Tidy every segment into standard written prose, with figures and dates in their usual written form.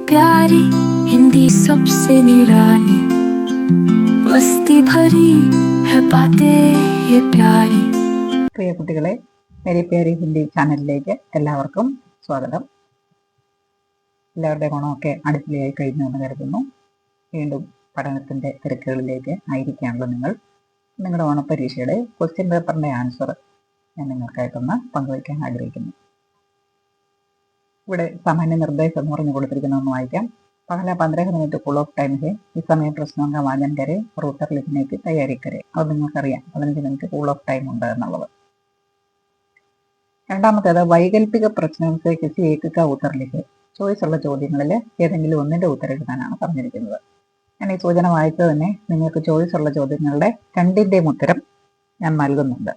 प्यारी हिंदी सबसे निराली मस्ती भरी है बातें ये प्यारी. പ്രിയ കുട്ടികളെ, മേരി പ്യാരി ഹിന്ദി ചാനലിലേക്ക് എല്ലാവർക്കും സ്വാഗതം. എല്ലാവരുടെ ഗുണമൊക്കെ അടുപ്പിലായി കഴിഞ്ഞു എന്ന് കരുതുന്നു. വീണ്ടും പഠനത്തിൻ്റെ തിരക്കുകളിലേക്ക് ആയിരിക്കുകയാണല്ലോ നിങ്ങൾ. നിങ്ങളുടെ ഓണപ്പരീക്ഷയുടെ ക്വസ്റ്റ്യൻ പേപ്പറിൻ്റെ ആൻസർ ഞാൻ നിങ്ങൾക്കായിട്ടൊന്ന് പങ്കുവയ്ക്കാൻ ആഗ്രഹിക്കുന്നു. ഇവിടെ सामान्य निर्देश എന്ന് പറഞ്ഞു കൊടുത്തിരിക്കുന്നതെന്ന് വായിക്കാം. पहला 15 मिनट फुल ऑफ टाइम है. इस समय प्रश्नों का वाचन करें और उत्तर लिखने की तैयारी करें. അത് നിങ്ങൾക്കറിയാം 15 മിനിറ്റ് ഫുൾ ഓഫ് ടൈം ഉണ്ട് എന്നുള്ളത്. രണ്ടാമത്തേത് വൈകല്പിക പ്രശ്നം से किसी एक का उत्तर लिखे. ചോയ്സ് ഉള്ള ചോദ്യങ്ങളിൽ ഏതെങ്കിലും ഒന്നിന്റെ ഉത്തരം എഴുതാനാണ് പറഞ്ഞിരിക്കുന്നത്. ഞാൻ ഈ സൂചന വായിച്ചത് തന്നെ നിങ്ങൾക്ക് ചോയ്സ് ഉള്ള ചോദ്യങ്ങളുടെ രണ്ടിന്റെയും ഉത്തരം ഞാൻ നൽകുന്നുണ്ട്.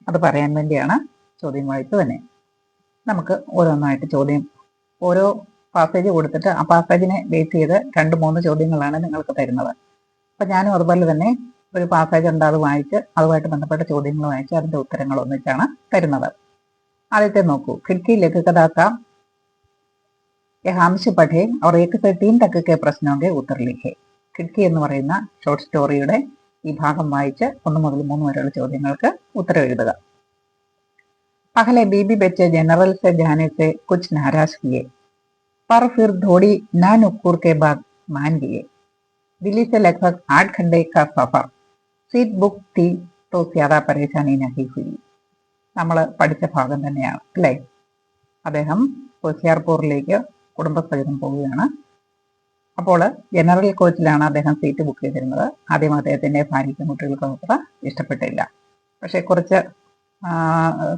അത് പറയാൻ വേണ്ടിയാണ് ചോദ്യം വായിച്ചത് തന്നെ. നമുക്ക് ഓരോന്നായിട്ട് ചോദ്യം, ഓരോ പാസേജ് കൊടുത്തിട്ട് ആ പാസേജിനെ ബേസ് ചെയ്ത് 2-3 ചോദ്യങ്ങളാണ് നിങ്ങൾക്ക് തരുന്നത്. അപ്പം ഞാനും അതുപോലെ തന്നെ ഒരു പാസേജ് ഉണ്ട്, അത് വായിച്ച് അതുമായിട്ട് ബന്ധപ്പെട്ട ചോദ്യങ്ങൾ വായിച്ച് അതിൻ്റെ ഉത്തരങ്ങൾ ഒന്നിച്ചാണ് തരുന്നത്. ആദ്യത്തെ നോക്കൂ. खिड़की लेखकदा का ഹാംശ പഠേ और 1 से 3 तक के प्रश्नों के उत्तर लिखे. खिड़की എന്ന് പറയുന്ന ഷോർട്ട് സ്റ്റോറിയുടെ ഈ ഭാഗം വായിച്ച് 1 മുതൽ 3 വരെയുള്ള ചോദ്യങ്ങൾക്ക് ഉത്തരം എഴുതുക. पहले बीबी बच्चे जनरल से जाने से कुछ नाराज किए, पर फिर थोड़ी ना नुक्कुर के बाद मान गए. दिल्ली से लगभग 8 घंटे का सफर. सीट बुक थी तो ज्यादा परेशानी नहीं हुई. നമ്മൾ പഠിച്ച ഭാഗം തന്നെയാണ് അല്ലേ. അദ്ദേഹം ഹോഷിയാർപൂറിലേക്ക് കുടുംബസഹിതം പോവുകയാണ്. അപ്പോൾ ജനറൽ കോച്ചിലാണ് അദ്ദേഹം സീറ്റ് ബുക്ക് ചെയ്തിരുന്നത്. ആദ്യം അദ്ദേഹത്തിൻ്റെ ഭാര്യയ്ക്കും കുട്ടികൾക്കും അത്ര ഇഷ്ടപ്പെട്ടില്ല. പക്ഷെ കുറച്ച്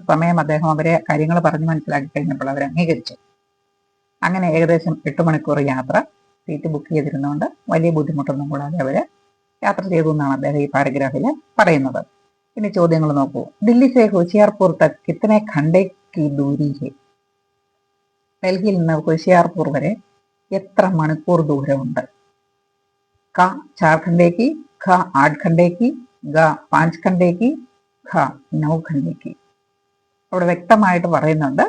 സമയം അദ്ദേഹം അവരെ കാര്യങ്ങൾ പറഞ്ഞ് മനസ്സിലാക്കി കഴിഞ്ഞപ്പോൾ അവർ അംഗീകരിച്ചു. അങ്ങനെ ഏകദേശം 8 മണിക്കൂർ യാത്ര, സീറ്റ് ബുക്ക് ചെയ്തിരുന്നതുകൊണ്ട് വലിയ ബുദ്ധിമുട്ടൊന്നും കൂടാതെ അവർ യാത്ര ചെയ്തു എന്നാണ് അദ്ദേഹം ഈ പാരഗ്രാഫിൽ പറയുന്നത്. ഇനി ചോദ്യങ്ങൾ നോക്കൂ. ദില്ലി സെ ഹോഷിയാർപൂർ തക് കിത്തനെ ഘണ്ടെ കി ദൂരി ഹെ. ഡൽഹിയിൽ നിന്ന് ഹോഷിയാർപൂർ വരെ എത്ര മണിക്കൂർ ദൂരമുണ്ട്? ക 4 ഘണ്ടെ കി, ഖ 8 ഘണ്ടെ കി, ഗ 5 ഘണ്ടെ കി, ഖ 9 ഘണ്ടെ കി. അവിടെ വ്യക്തമായിട്ട് പറയുന്നുണ്ട്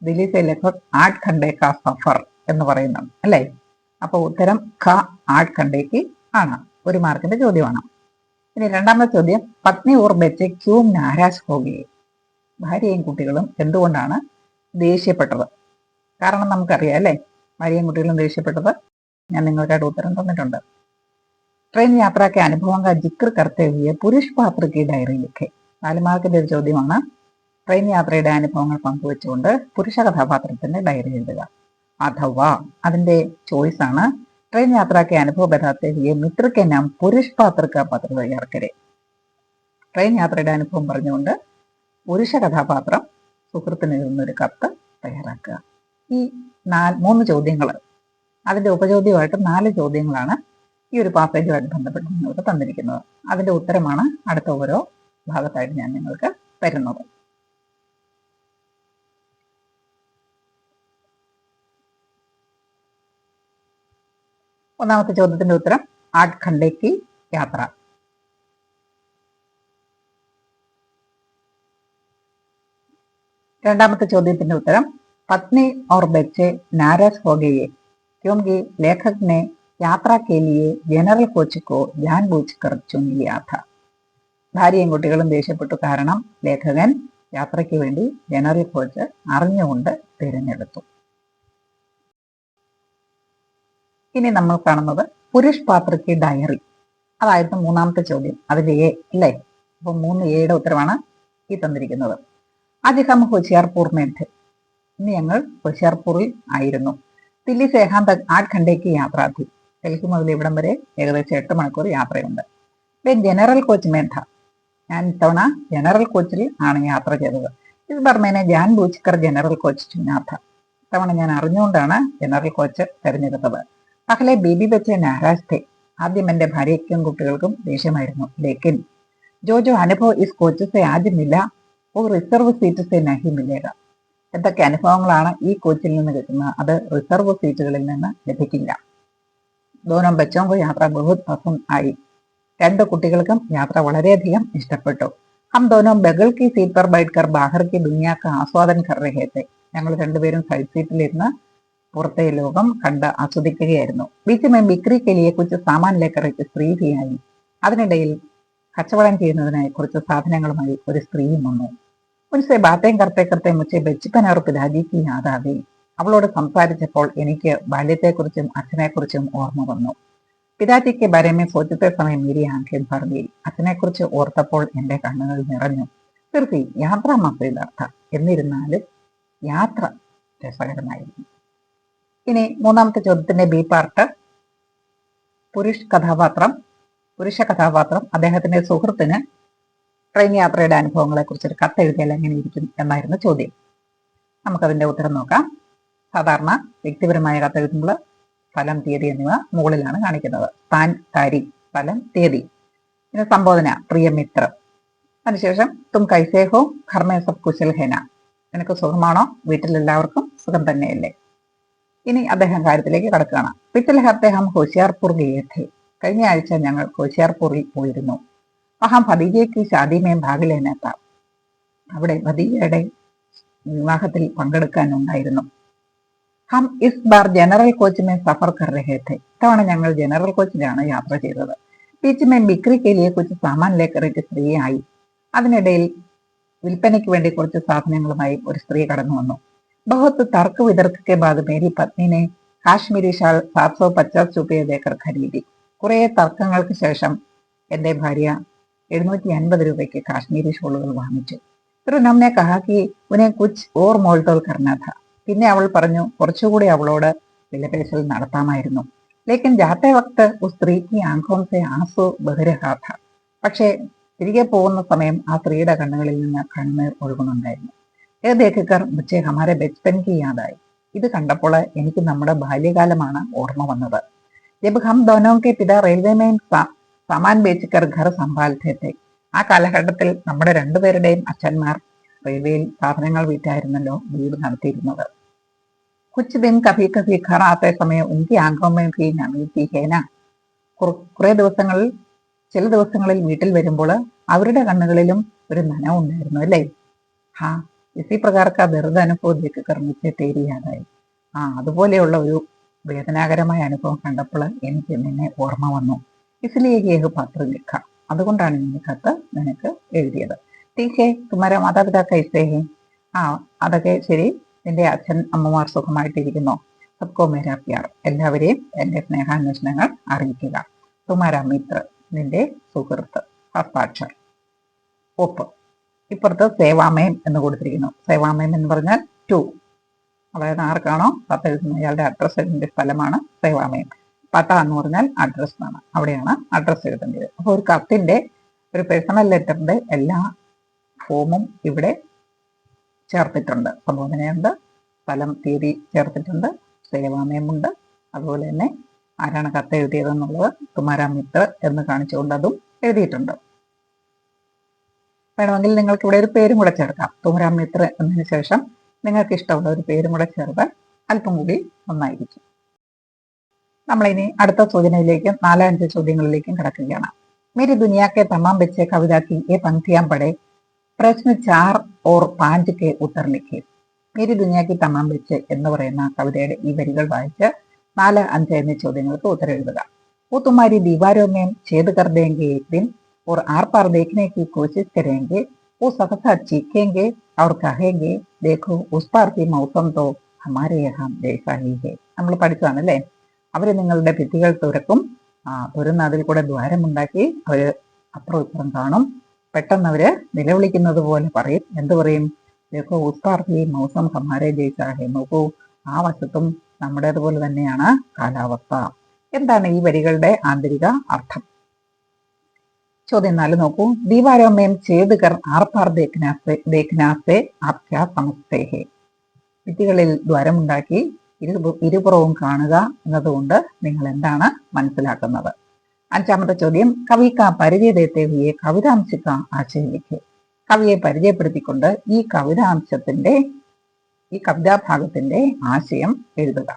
ദില്ലി സെ ലഗ്ഭഗ് 8 ഘണ്ടെ കാ സഫർ എന്ന് പറയുന്നുണ്ട് അല്ലേ. അപ്പോൾ ഉത്തരം ഖ 8 ഘണ്ടെ കി ആണ്. 1 മാർക്കിന്റെ ചോദ്യമാണ്. ഇനി രണ്ടാമത്തെ ചോദ്യം. പത്നി ഓർ ബच्चे ക്യൂ നാരാജ് ഹോ ഗയേ. ഭാര്യയും കുട്ടികളും എന്തുകൊണ്ടാണ് ദേഷ്യപ്പെട്ടത്? കാരണം നമുക്കറിയാം അല്ലേ, ഭാര്യയും കുട്ടികളും ദേഷ്യപ്പെട്ടത്. ഞാൻ നിങ്ങൾക്കായിട്ട് ഉത്തരം തന്നിട്ടുണ്ട്. ട്രെയിൻ യാത്രയ്ക്ക് അനുഭവം का जिक्र करते हुए पुरुष पात्र की डायरी लिखे. 4 മാർക്കിന്റെ ഒരു ചോദ്യമാണ്. ട്രെയിൻ യാത്രയുടെ അനുഭവങ്ങൾ പങ്കുവെച്ചുകൊണ്ട് പുരുഷ കഥാപാത്രത്തിന്റെ ഡയറി എഴുതുക. അഥവാ അതിന്റെ ചോയ്സ് ആണ് ട്രെയിൻ യാത്രയ്ക്ക് അനുഭവം ബതാത്തെ ഹുए मित्र के नाम पुरुष पात्र का पत्र तैयार करें. ട്രെയിൻ യാത്രയുടെ അനുഭവം പറഞ്ഞുകൊണ്ട് പുരുഷ കഥാപാത്രം സുഹൃത്തിന് എഴുതുന്ന ഒരു കത്ത് തയ്യാറാക്കുക. ഈ 3 ചോദ്യങ്ങൾ, അതിന്റെ ഉപചോദ്യമായിട്ട് 4 ചോദ്യങ്ങളാണ് ഈ ഒരു പാസേജുമായിട്ട് ബന്ധപ്പെട്ട് നിങ്ങൾക്ക് തന്നിരിക്കുന്നത്. അതിന്റെ ഉത്തരമാണ് അടുത്ത ഓരോ ഭാഗത്തായിട്ട് ഞാൻ നിങ്ങൾക്ക് തരുന്നത്. ഒന്നാമത്തെ ചോദ്യത്തിന്റെ ഉത്തരം 8 ഘണ്ടെ കി യാത്ര. രണ്ടാമത്തെ ചോദ്യത്തിന്റെ ഉത്തരം പത്നി और बच्चे नाराज हो गए क्योंकि लेखक ने यात्रा के लिए जनरल कोच को जानबूझकर चुन लिया था. ഭാര്യയും കുട്ടികളും ദേഷ്യപ്പെട്ടു കാരണം ലേഖകൻ യാത്രയ്ക്ക് വേണ്ടി ജനറൽ കോച്ച് അറിഞ്ഞുകൊണ്ട് തിരഞ്ഞെടുത്തു. ഇനി നമ്മൾ കാണുന്നത് പുരുഷ് പാത്രയ്ക്ക് ഡയറി. അതായിരുന്നു മൂന്നാമത്തെ ചോദ്യം. അതിന്റെ എ അല്ലേ. അപ്പൊ 3 ഉത്തരവാണ് ഈ തന്നിരിക്കുന്നത്. ആദ്യ ഹം ഹോഷിയാർപൂർ में थे. ഇന്ന് ഞങ്ങൾ ഹോഷിയാർപൂറിൽ ആയിരുന്നു. ദില്ലി സെ യഹാൻ തക് 8 ഘണ്ടെ കി യാത്രാ थी. ഡൽഹി മുതൽ ഇവിടം വരെ ഏകദേശം 8 മണിക്കൂർ യാത്രയുണ്ട്. ജനറൽ കോച്ച് में था. ഞാൻ ഇത്തവണ ജനറൽ കോച്ചിൽ ആണ് യാത്ര ചെയ്തത്. ഇസ് ബാർ मैंने जानबूझकर जनरल कोच चुना था. ഇത്തവണ ഞാൻ അറിഞ്ഞുകൊണ്ടാണ് ജനറൽ കോച്ച് തിരഞ്ഞെടുത്തത്. പഹലെ ബേബി ബच्चे नाराज थे. ആദ്യം എൻ്റെ ഭാര്യയ്ക്കും കുട്ടികൾക്കും ദേഷ്യമായിരുന്നു. ലേക്കിൻ जो അനുഭവ ഇസ് കോച്ച് സെ ആജ് മില ഓ റിസർവ് സീറ്റ് സെ നഹി മിലേഗ. എന്തൊക്കെ അനുഭവങ്ങളാണ് ഈ കോച്ചിൽ നിന്ന് കിട്ടുന്നത്, അത് റിസർവ് സീറ്റുകളിൽ നിന്ന് ലഭിക്കില്ല. दोनों बच्चों को यात्रा बहुत पसंद आई. 2 കുട്ടികൾക്കും യാത്ര വളരെയധികം ഇഷ്ടപ്പെട്ടു. हम दोनों बगल की सीट पर बैठकर बाहर की दुनिया का आस्वादन कर रहे थे. ഞങ്ങൾ 2 പേരും സൈഡ് സീറ്റിലിരുന്ന് പുറത്തെ ലോകം കണ്ട് ആസ്വദിക്കുകയായിരുന്നു. ബീച്ച് में बिक्री के लिए कुछ सामान लेकर एक स्त्री भी आई. അതിനിടയിൽ കച്ചവടം ചെയ്യുന്നതിനായി കുറച്ച് സാധനങ്ങളുമായി ഒരു സ്ത്രീയും വന്നു. ഉൻസെ ബാത്തേം കർത്തെ കർത്തെ മുझे बचपन और पिताजी की याद आ गई. അവളോട് സംസാരിച്ചപ്പോൾ എനിക്ക് ബാല്യത്തെക്കുറിച്ചും അച്ഛനെക്കുറിച്ചും ഓർമ്മ വന്നു. പിതാജിക്ക് ബാരേമേ സോച്ചത്തെ സമയം മേരി ആംഖേം ഭർ ഗയി. അച്ഛനെക്കുറിച്ച് ഓർത്തപ്പോൾ എന്റെ കണ്ണുകൾ നിറഞ്ഞു. തീർത്തി യാത്ര മസയിലർത്ഥ. എന്നിരുന്നാലും യാത്ര രസകരമായിരുന്നു. ഇനി മൂന്നാമത്തെ ചോദ്യത്തിന്റെ ബി പാർട്ട്. പുരുഷ കഥാപാത്രം അദ്ദേഹത്തിന്റെ സുഹൃത്തിന് ട്രെയിൻ യാത്രയുടെ അനുഭവങ്ങളെ കുറിച്ചൊരു കത്ത് എഴുതിയാൽ എങ്ങനെ ഇരിക്കും എന്നായിരുന്നു ചോദ്യം. നമുക്കതിന്റെ ഉത്തരം നോക്കാം. സാധാരണ വ്യക്തിപരമായ കത്തെഴുതുമ്പോൾ സ്ഥലം, തീയതി എന്നിവ മുകളിലാണ് കാണിക്കുന്നത്. സ്ഥാൻ, താരീഖ്, സ്ഥലം, തീയതി. പിന്നെ സംബോധന, പ്രിയ മിത്ര. അതിനുശേഷം തും കൈസേ ഹോ, ഘർ മേ സബ് കുശൽ ഹേന. നിനക്ക് സുഖമാണോ? വീട്ടിലെല്ലാവർക്കും സുഖം തന്നെയല്ലേ? ഇനി അദ്ദേഹം കാര്യത്തിലേക്ക് കടക്കുകയാണ്. പിछले हफ्ते हम होशियारपुर गए थे. കഴിഞ്ഞ ആഴ്ച ഞങ്ങൾ ഹോഷിയാർപൂറിൽ പോയിരുന്നു. വഹാം ഭതീജയ്ക്ക് ഷാദി മേ ഭാഗ് ലേനാ താ. അവിടെ ഭതീജയുടെ വിവാഹത്തിൽ പങ്കെടുക്കാനുണ്ടായിരുന്നു. ഹം is bar general coach may Zafar കർ രഹേ थे. ഇത്തവണ ഞങ്ങൾ ജനറൽ കോച്ചിലാണ് യാത്ര ചെയ്തത്. ബീച്ച് മേ ബിക്രി കെ ലിയെ കുച്ച് സാമാൻ ലേക്കർ ഒരു സ്ത്രീ ആയി. അതിനിടയിൽ വിൽപ്പനയ്ക്ക് വേണ്ടി കുറച്ച് സാധനങ്ങളുമായി ഒരു സ്ത്രീ കടന്നു വന്നു. बहुत तर्क वितर्क के बाद मेरी पत्नी ने കാശ്മീരി ഷാൾ 750 രൂപയെ ദേക്കർ ഖരീദി. കുറെ തർക്കങ്ങൾക്ക് ശേഷം എന്റെ ഭാര്യ 750 രൂപയ്ക്ക് കാശ്മീരി ഷോളുകൾ വാങ്ങിച്ചു. फिर हमने कहा कि उन्हें कुछ और मोल-तोल करना था. പിന്നെ അവൾ പറഞ്ഞു കുറച്ചുകൂടി അവളോട് വിലപേശൽ നടത്താമായിരുന്നു. लेकिन जाते वक्त उस स्त्री की आंखों से आंसू बह रहा था. പക്ഷേ തിരികെ പോകുന്ന സമയം ആ സ്ത്രീയുടെ കണ്ണുകളിൽ നിന്ന് കണ്ണീർ ഒഴുകുന്നുണ്ടായിരുന്നു. ദേഖക്കർ മുझे हमारे बचपन की याद आई. ഇത് കണ്ടപ്പോൾ എനിക്ക് നമ്മുടെ ബാല്യകാലമാണ് ഓർമ്മ വന്നത്. जब हम दोनों के पिता रेलवे में सामान बेचकर घर संभालते थे. ആ കാലഘട്ടത്തിൽ നമ്മുടെ രണ്ടുപേരുടെയും അച്ഛന്മാർ റെയിൽവേയിൽ സാധനങ്ങൾ വിറ്റായിരുന്നല്ലോ വീട് നടത്തിയിരുന്നത്. കുച്ച് ദിൻ കഭി കഭി ഘർ ആത്തെ സമയം ഉൻകി ആംഖോं में भी नमी थी है ना. കുറെ ദിവസങ്ങളിൽ ചില ദിവസങ്ങളിൽ വീട്ടിൽ വരുമ്പോൾ അവരുടെ കണ്ണുകളിലും ഒരു നനവുണ്ടായിരുന്നു അല്ലേ? ഹാ, ഇസി പ്രകാരക്ക ദർദ് അനുഭവം ദേഖക്കർ മുझे तेरी याद आई. അതുപോലെയുള്ള ഒരു വേദനാകരമായ അനുഭവം കണ്ടപ്പോൾ എനിക്ക് നിന്നെ ഓർമ്മ വന്നു. ഇസ്ലിയെ യേഹ് പത്ര ലിഖ. അതുകൊണ്ടാണ് ഞാൻ കത്ത് നിനക്ക് എഴുതിയത്. ടീക്കേ തുമാര മാതാപിതാ കൈസേ ഹേ. അതൊക്കെ ശരി. നിന്റെ അച്ഛൻ അമ്മമാർ സുഖമായിട്ടിരിക്കുന്നോ? സബ്കോ മേരാ പ്യാർ. എല്ലാവരെയും എന്റെ സ്നേഹാന്വേഷണങ്ങൾ അറിയിക്കുക. തുമാര മിത്ര. നിന്റെ സുഹൃത്ത്. ഹസ്താക്ഷർ, ഒപ്പ്. ഇപ്പുറത്ത് സേവാമയം എന്ന് കൊടുത്തിരിക്കുന്നു. സേവാമയം എന്ന് പറഞ്ഞാൽ ടു. അതായത് ആർക്കാണോ കത്തെഴുതുന്നത് അയാളുടെ അഡ്രസ്സിന്റെ സ്ഥലമാണ് സേവാമയം. പട്ട എന്ന് പറഞ്ഞാൽ അഡ്രസ് ആണ്. അവിടെയാണ് അഡ്രസ് എഴുതേണ്ടത്. അപ്പോൾ ഒരു കത്തിന്റെ, ഒരു പേഴ്സണൽ ലെറ്ററിന്റെ എല്ലാ ഫോമും ഇവിടെ ചേർത്തിട്ടുണ്ട്. സംബോധനയുണ്ട്, സ്ഥലം, തീയതി ചേർത്തിട്ടുണ്ട്, സേവാമയമുണ്ട്. അതുപോലെ തന്നെ ആരാണ് കത്ത് എഴുതിയതെന്നുള്ളത് തുമാരാ മിത്ര എന്ന് കാണിച്ചുകൊണ്ട് അതും എഴുതിയിട്ടുണ്ട്. വേണമെങ്കിൽ നിങ്ങൾക്ക് ഇവിടെ ഒരു പേരും കൂടെ ചേർക്കാം. തുമാരാ മിത്ര എന്നതിന് ശേഷം നിങ്ങൾക്ക് ഇഷ്ടമുള്ള ഒരു പേരും കൂടെ ചേർത്താൽ അല്പം കൂടി നന്നായിരിക്കും. നമ്മളിനി അടുത്ത സൂചനയിലേക്കും 4-5 ചോദ്യങ്ങളിലേക്കും കിടക്കുകയാണ്. मेरी दुनिया के तमाम बच्चे कविता की ये पंक्तियां पढ़े. प्रश्न 4 और 5 के उत्तर लिखे. मेरी दुनिया की तमाम बच्चे എന്ന് പറയുന്ന കവിതയുടെ ഈ വരികൾ വായിച്ച് 4, 5 എന്നീ ചോദ്യങ്ങൾക്ക് ഉത്തരം എഴുതുക. वो तुम्हारी दीवारों में छेद कर देंगे एक दिन और आर पार देखने की कोशिश करेंगे. वो सहसा चीखेंगे और कहेंगे देखो उस पार की मौसम तो हमारे यहाँ जैसा ही है. നമ്മൾ പഠിച്ചതാണല്ലേ. അവര് നിങ്ങളുടെ ഭിത്തികൾ തുറക്കും. തുറന്ന് അതിൽ കൂടെ ദ്വാരമുണ്ടാക്കി അവര് അപ്പുറം ഇപ്പുറം കാണും. പെട്ടെന്ന് അവര് നിലവിളിക്കുന്നത് പോലെ പറയും. എന്ത് പറയും? देखो उस पार की मौसम हमारे जैसा है. നോക്കൂ, ആ വശത്തും നമ്മുടേതുപോലെ തന്നെയാണ് കാലാവസ്ഥ. എന്താണ് ഈ വരികളുടെ ആന്തരിക അർത്ഥം? ചോദ്യം 4 നോക്കൂ. दीवारों में छेद कर आर पार देखना से आप क्या समझते हैं. ഭിത്തികളിൽ ദ്വാരമുണ്ടാക്കി ഇരുപുറവും കാണുക എന്നതുകൊണ്ട് നിങ്ങൾ എന്താണ് മനസ്സിലാക്കുന്നത്? 5ാമത്തെ ചോദ്യം. കവി കാ പരിചയ ദേത്തെ ഹുയെ കവിതാംശിക ആശയം ലിഖെ. കവിയെ പരിചയപ്പെടുത്തിക്കൊണ്ട് ഈ കവിതാഭാഗത്തിന്റെ ആശയം എഴുതുക.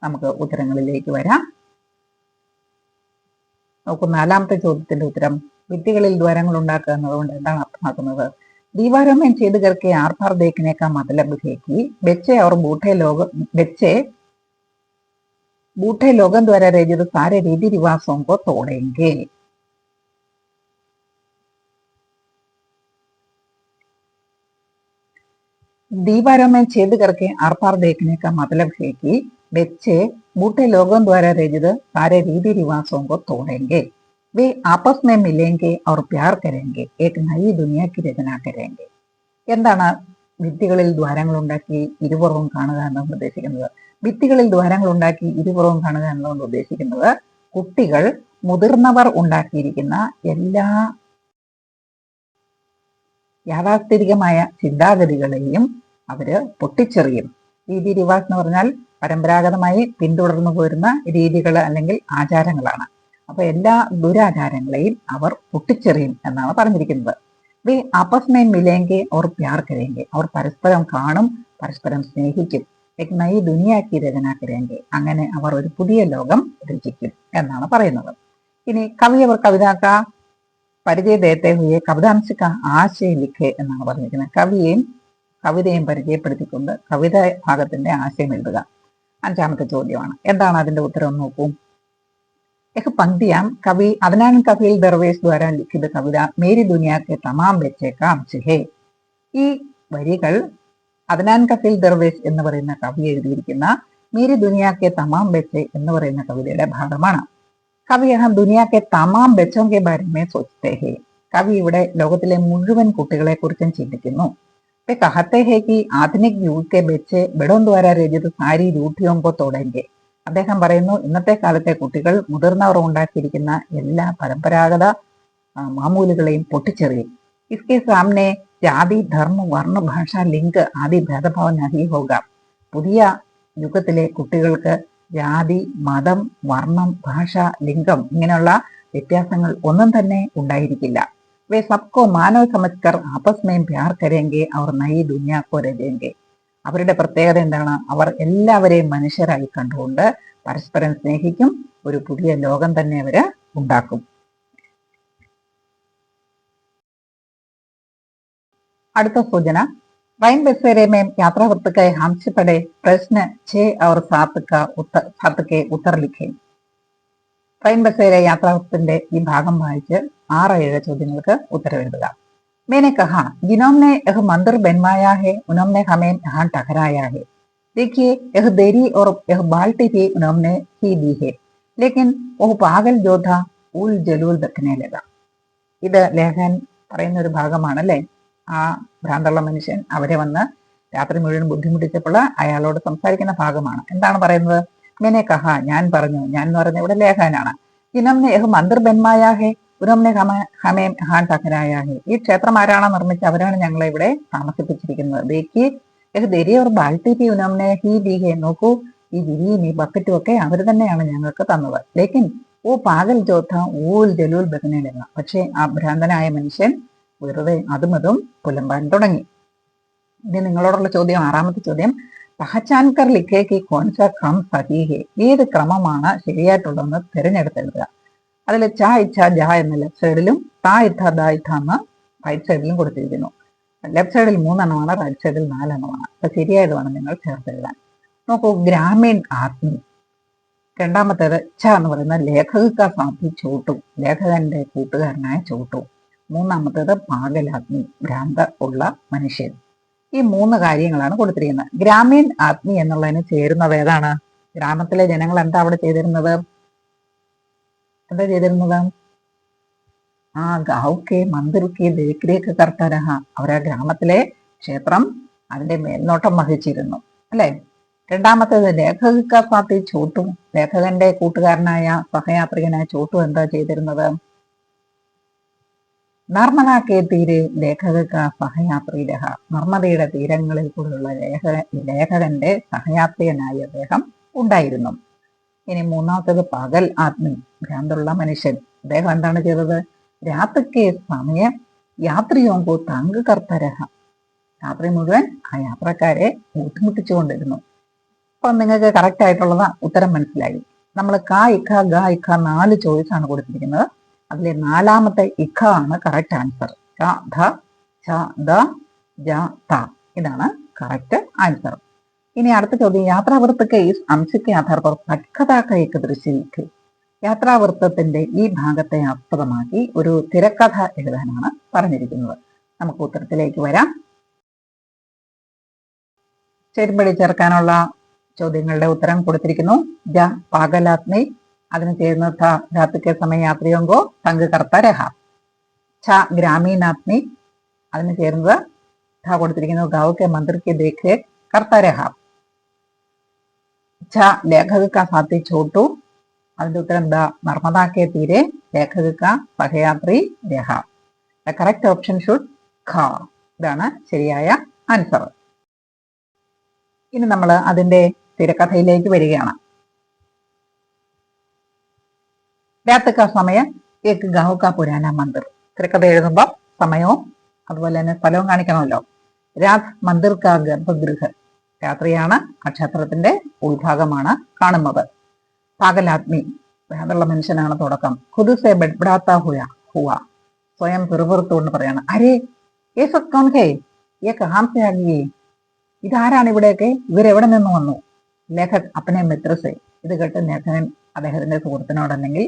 നമുക്ക് ഉത്തരങ്ങളിലേക്ക് വരാം. നോക്കൂ, 4ാമത്തെ ചോദ്യത്തിന്റെ ഉത്തരം. ഭിത്തികളിൽ ദ്വാരങ്ങൾ ഉണ്ടാക്കുക എന്നതുകൊണ്ട് എന്താണ് അർത്ഥമാക്കുന്നത്? दीवारों में छेद करके आर पार देखने का मतलब है कि बच्चे और बूढ़े लोग बच्चे बूढ़े लोगों द्वारा रचित सारे रीति रिवाजों को तोड़ेंगे। दीवारों में छेद करके आर पार देखने का मतलब है कि बच्चे बूढ़े लोगों द्वारा रचित सारे रीति रिवाजों को तोड़ेंगे। वे आपस में मिलेंगे और प्यार करेंगे, एक नई दुनिया की रचना करेंगे. എന്താണ് ഭിത്തികളിൽ ദ്വാരങ്ങൾ ഉണ്ടാക്കി ഇരുപുറവും കാണുക എന്നുകൊണ്ട് ഉദ്ദേശിക്കുന്നത്? ഭിത്തികളിൽ ദ്വാരങ്ങൾ ഉണ്ടാക്കി ഇരുപുറവും കാണുക എന്നുകൊണ്ട് ഉദ്ദേശിക്കുന്നത് കുട്ടികൾ മുതിർന്നവർ ഉണ്ടാക്കിയിരിക്കുന്ന എല്ലാ യാഥാസ്ഥിതികമായ ചിന്താഗതികളെയും അവര് പൊട്ടിച്ചെറിയും. രീതി റിവാസ് എന്ന് പറഞ്ഞാൽ പരമ്പരാഗതമായി പിന്തുടർന്നു പോരുന്ന രീതികൾ അല്ലെങ്കിൽ ആചാരങ്ങളാണ്. അപ്പൊ എല്ലാ ദുരാചാരങ്ങളെയും അവർ പൊട്ടിച്ചെറിയും എന്നാണ് പറഞ്ഞിരിക്കുന്നത്. വേ ആപ്പസ് മേ മിലേങ്കെ ഓർ പ്യാർ കരേങ്കെ, അവർ പരസ്പരം കാണും, പരസ്പരം സ്നേഹിക്കും. एक नई दुनिया की रचना करेंगे, അങ്ങനെ അവർ ഒരു പുതിയ ലോകം രചിക്കും എന്നാണ് പറയുന്നത്. ഇനി കവി അവർ കവിത കാ പരിചയ ദേത്തെ ഹുയെ കവിതാംശ കാ ആശയ ലിഖെ എന്നാണ് പറഞ്ഞിരിക്കുന്നത്. കവിതയും പരിചയപ്പെടുത്തിക്കൊണ്ട് കവിത ഭാഗത്തിന്റെ ആശയം എഴുതുക. അഞ്ചാമത്തെ ചോദ്യമാണ്. എന്താണ് അതിന്റെ ഉത്തരം നോക്കൂ. एक पंक्तियां कवि अदनान कफील दरवेश द्वारा लिखित कविता मेरी दुनिया के तमाम बच्चे का अंश है. ഈ വരികൾ അദനാൻ കഫീൽ ദർവേഷ് എന്ന് പറയുന്ന കവി എഴുതിയിരിക്കുന്ന മേരി ദുനിയാക്കെ തമാം ബെച്ചെ എന്ന് പറയുന്ന കവിതയുടെ ഭാഗമാണ്. കവി യഹാ ദുനിയാക്കെ തമാം ബെച്ചോ കെ ബാരെ മേ സോച്തേ ഹേ. കവി ഇവിടെ ലോകത്തിലെ മുഴുവൻ കുട്ടികളെ കുറിച്ചും ചിന്തിക്കുന്നു. वे कहते हैं कि आधुनिक युग के बच्चे बड़ों द्वारा रचित सारी रूढ़ियों को तोड़ेंगे. അദ്ദേഹം പറയുന്നു, ഇന്നത്തെ കാലത്തെ കുട്ടികൾ മുതിർന്നവർ ഉണ്ടാക്കിയിരിക്കുന്ന എല്ലാ പരമ്പരാഗത മാമൂലുകളെയും പൊട്ടിച്ചെറിയും. इसके सामने ജാതി ധർമ്മ വർണ്ണ ഭാഷ ലിംഗ് ആദി ഭേദഭാവം നഹി ഹോഗ. പുതിയ യുഗത്തിലെ കുട്ടികൾക്ക് ജാതി മതം വർണ്ണം ഭാഷ ലിംഗം ഇങ്ങനെയുള്ള വ്യത്യാസങ്ങൾ ഒന്നും തന്നെ ഉണ്ടായിരിക്കില്ല. वे सबको मानव समझकर आपस में प्यार करेंगे और नई दुनिया को रचेंगे. അവരുടെ പ്രത്യേകത എന്താണ്? അവർ എല്ലാവരെയും മനുഷ്യരായി കണ്ടുകൊണ്ട് പരസ്പരം സ്നേഹിക്കും, ഒരു പുതിയ ലോകം തന്നെ അവര് ഉണ്ടാക്കും. അടുത്ത സൂചന, ट्रेन बसेरे में यात्रा वृत्त के हमसे पड़े प्रश्न 6 और 7 के उत्तर लिखें. ട്രെയിൻ ബസേരെ യാത്രാവൃത്തത്തിന്റെ ഈ ഭാഗം വായിച്ച് 6-7 ചോദ്യങ്ങൾക്ക് ഉത്തരം എഴുതുക. मैंने कहा जिन्होंने यह मंदिर बनवाया है उन्होंने हमें यहाँ ठहराया है. देखिए यह देरी और यह बाल्टी भी उन्होंने ही दी है, लेकिन वह पागल जो था उल जलूल बकने लगा. ഇത് ലേഖൻ പറയുന്ന ഒരു ഭാഗമാണല്ലേ. ആ ഭ്രാന്തുള്ള മനുഷ്യൻ അവരെ വന്ന് രാത്രി മുഴുവൻ ബുദ്ധിമുട്ടിച്ചപ്പോൾ അയാളോട് സംസാരിക്കുന്ന ഭാഗമാണ്. എന്താണ് പറയുന്നത്? मैंने कहा, ഞാൻ പറഞ്ഞു, ഞാൻ എന്ന് പറയുന്നത് ഇവിടെ ലേഖനാണ്. जिन्होंने यह मंदिर बनवाया है ഉനോംനെ ഹമേം ഹാൻ ടഹരായ ഹെ. ഈ ക്ഷേത്രം ആരാണ് നിർമ്മിച്ച് അവരാണ് ഞങ്ങളെ ഇവിടെ താമസിപ്പിച്ചിരിക്കുന്നത്. ദേഖി യഹ് ദരി ഓർ ബാൽട്ടി ഭി ഉനോംനെ ഹി ദി ഹെ. നോക്കൂ, ഈ വിരിയും ഈ ബക്കറ്റും ഒക്കെ അവർ തന്നെയാണ് ഞങ്ങൾക്ക് തന്നത്. ലേക്കിൻ ഓ പാഗൽ ജോഥ ഊൽ ജലൂൽ ബദനെ ലഗ. പക്ഷേ ആ ഭ്രാന്തനായ മനുഷ്യൻ വെറുതെ അതും പുലമ്പാൻ തുടങ്ങി. ഇനി നിങ്ങളോടുള്ള ചോദ്യം, 6ാമത്തെ ചോദ്യം, പഹചാൻകർ ലിഖേ കി കോൺസ ക്രമം സഹി ഹെ. ഏത് ക്രമമാണ് ശരിയായിട്ടുള്ളതെന്ന് തിരഞ്ഞെടുത്തെഴുതുക. അതിൽ ച ഇച്ഛ ജ എന്ന ലെഫ്റ്റ് സൈഡിലും താ ഇഥ ദ ഇഥ എന്ന റൈറ്റ് സൈഡിലും കൊടുത്തിരിക്കുന്നു. ലെഫ്റ്റ് സൈഡിൽ 3 എണ്ണമാണ്, റൈറ്റ് സൈഡിൽ 4 എണ്ണമാണ്. അപ്പൊ ശരിയായത് വേണം നിങ്ങൾ ചേർത്തെഴുതാൻ. നോക്കൂ, ഗ്രാമീൺ ആത്മി. രണ്ടാമത്തേത് ഛ എന്ന് പറയുന്ന ലേഖക സാധി ചോട്ടു, ലേഖകന്റെ കൂട്ടുകാരനായ ചോട്ടു. മൂന്നാമത്തേത് പാഗലാത്മി, ഭ്രാന്ത ഉള്ള മനുഷ്യൻ. ഈ 3 കാര്യങ്ങളാണ് കൊടുത്തിരിക്കുന്നത്. ഗ്രാമീൺ ആത്മി എന്നുള്ളതിന് ചേരുന്നത് ഏതാണ്? ഗ്രാമത്തിലെ ജനങ്ങൾ എന്താ അവിടെ ചെയ്തിരുന്നത്? ആ ഗാവുക്കെ മന്ദിറുക്കെ ദേഖ്രേഖ് കർത്തരഹ. അവർ ആ ഗ്രാമത്തിലെ ക്ഷേത്രം അതിന്റെ മേൽനോട്ടം വഹിച്ചിരുന്നു അല്ലെ. രണ്ടാമത്തേത് ലേഖക സാത്തി ചോട്ടു, ലേഖകന്റെ കൂട്ടുകാരനായ സഹയാത്രികനായ ചോട്ടു എന്താ ചെയ്തിരുന്നത്? നർമ്മദ കെ തീരെ ലേഖക സഹയാത്രി രഹ. നർമ്മദയുടെ തീരങ്ങളിൽ കൂടെയുള്ള ലേഖകന്റെ സഹയാത്രികനായി അദ്ദേഹം ഉണ്ടായിരുന്നു. ഇനി 3ാമത്തേത് പകൽ ആത്മി, ഭ്രാന്തുള്ള മനുഷ്യൻ. അദ്ദേഹം എന്താണ് ചെയ്തത്? രാത്രിക്ക് സമയം യാത്രിയോങ്കോ തങ്ക് കർത്തരഹ. രാത്രി മുഴുവൻ ആ യാത്രക്കാരെ ബുദ്ധിമുട്ടിച്ചുകൊണ്ടിരുന്നു. അപ്പൊ നിങ്ങൾക്ക് കറക്റ്റ് ആയിട്ടുള്ളത് ഉത്തരം മനസ്സിലായി. നമ്മൾ ക ഇഖ ഗ ഇഖ 4 ചോയ്സ് ആണ് കൊടുത്തിരിക്കുന്നത്. അതിലെ 4ാമത്തെ ഇഖ ആണ് കറക്റ്റ് ആൻസർ. ക ധ ഛ ദ ജ ത, ഇതാണ് കറക്റ്റ് ആൻസർ. ഇനി അടുത്ത ചോദ്യം, യാത്രാവൃത്ത കേസ് അംശയ്ക്ക് ആധാർ पर पटकथा का एक दृश्य लिखे. യാത്രാവൃത്തത്തിന്റെ ഈ ഭാഗത്തെ ആസ്പദമാക്കി ഒരു തിരക്കഥ എഴുതാനാണ് പറഞ്ഞിരിക്കുന്നത്. നമുക്ക് ഉത്തരത്തിലേക്ക് വരാം. ചേരുംപടി ചേർക്കാനുള്ള ചോദ്യങ്ങളുടെ ഉത്തരം കൊടുത്തിരിക്കുന്നു. ജ പാഗലാത്മി, അതിന് ചേരുന്ന ഥ ധാതുക്കെ സമയ യാത്രിയോങ്കോ തങ്ക് കർത്ത രഹ. ഛ ഗ്രാമീണാത്മി, അതിന് ചേരുന്നത് ധ കൊടുത്തിരിക്കുന്നു ഗാവ് കെ മന്ദിർ കെ ദേഖ് കർത്ത രഹ. ഛ ലേഖക കാ സാത്തി ചോട്ടു, അതിന്റെ ഉത്തരം ദ നർമ്മദ കെ തീരെ ലേഖക കാ സഹയാത്രി രഹ. ദ കറക്റ്റ് ഓപ്ഷൻ ഷുഡ് ഖ. ഇതാണ് ശരിയായ ആൻസർ. ഇനി നമ്മൾ അതിന്റെ തിരക്കഥയിലേക്ക് വരികയാണ്. രാത് കാ സമയ ഏക് ഗാവ് കാ പുരാന മന്ദിർ. തിരക്കഥ എഴുതുമ്പോൾ സമയവും അതുപോലെ തന്നെ സ്ഥലവും കാണിക്കണമല്ലോ. രാത് മന്ദിർ കാ ഗർഭഗൃഹ, രാത്രിയാണ്, ആ ക്ഷേത്രത്തിന്റെ ഉൾഭാഗമാണ് കാണുന്നത്. പാഗലാത്മി, ഭ്രാന്തുള്ള മനുഷ്യനാണ് തുടക്കം. ഖുദ് സെ ബഡ്ബഡാത്ത ഹുവ, സ്വയം പിറുപിറുത്തുകൊണ്ട് പറയാണ്. അരേ യേ സബ് കൗൻ ഹേ, യേ കഹാം സെ ആ ഗയേ, ഇതാരാണ് ഇവിടെയൊക്കെ, ഇവരെവിടെ നിന്ന് വന്നു. ലേഖക് അപ്പനെ മിത്രസെ, ഇത് കേട്ട് ലേഖകൻ അദ്ദേഹത്തിന്റെ സുഹൃത്തിനോട് അല്ലെങ്കിൽ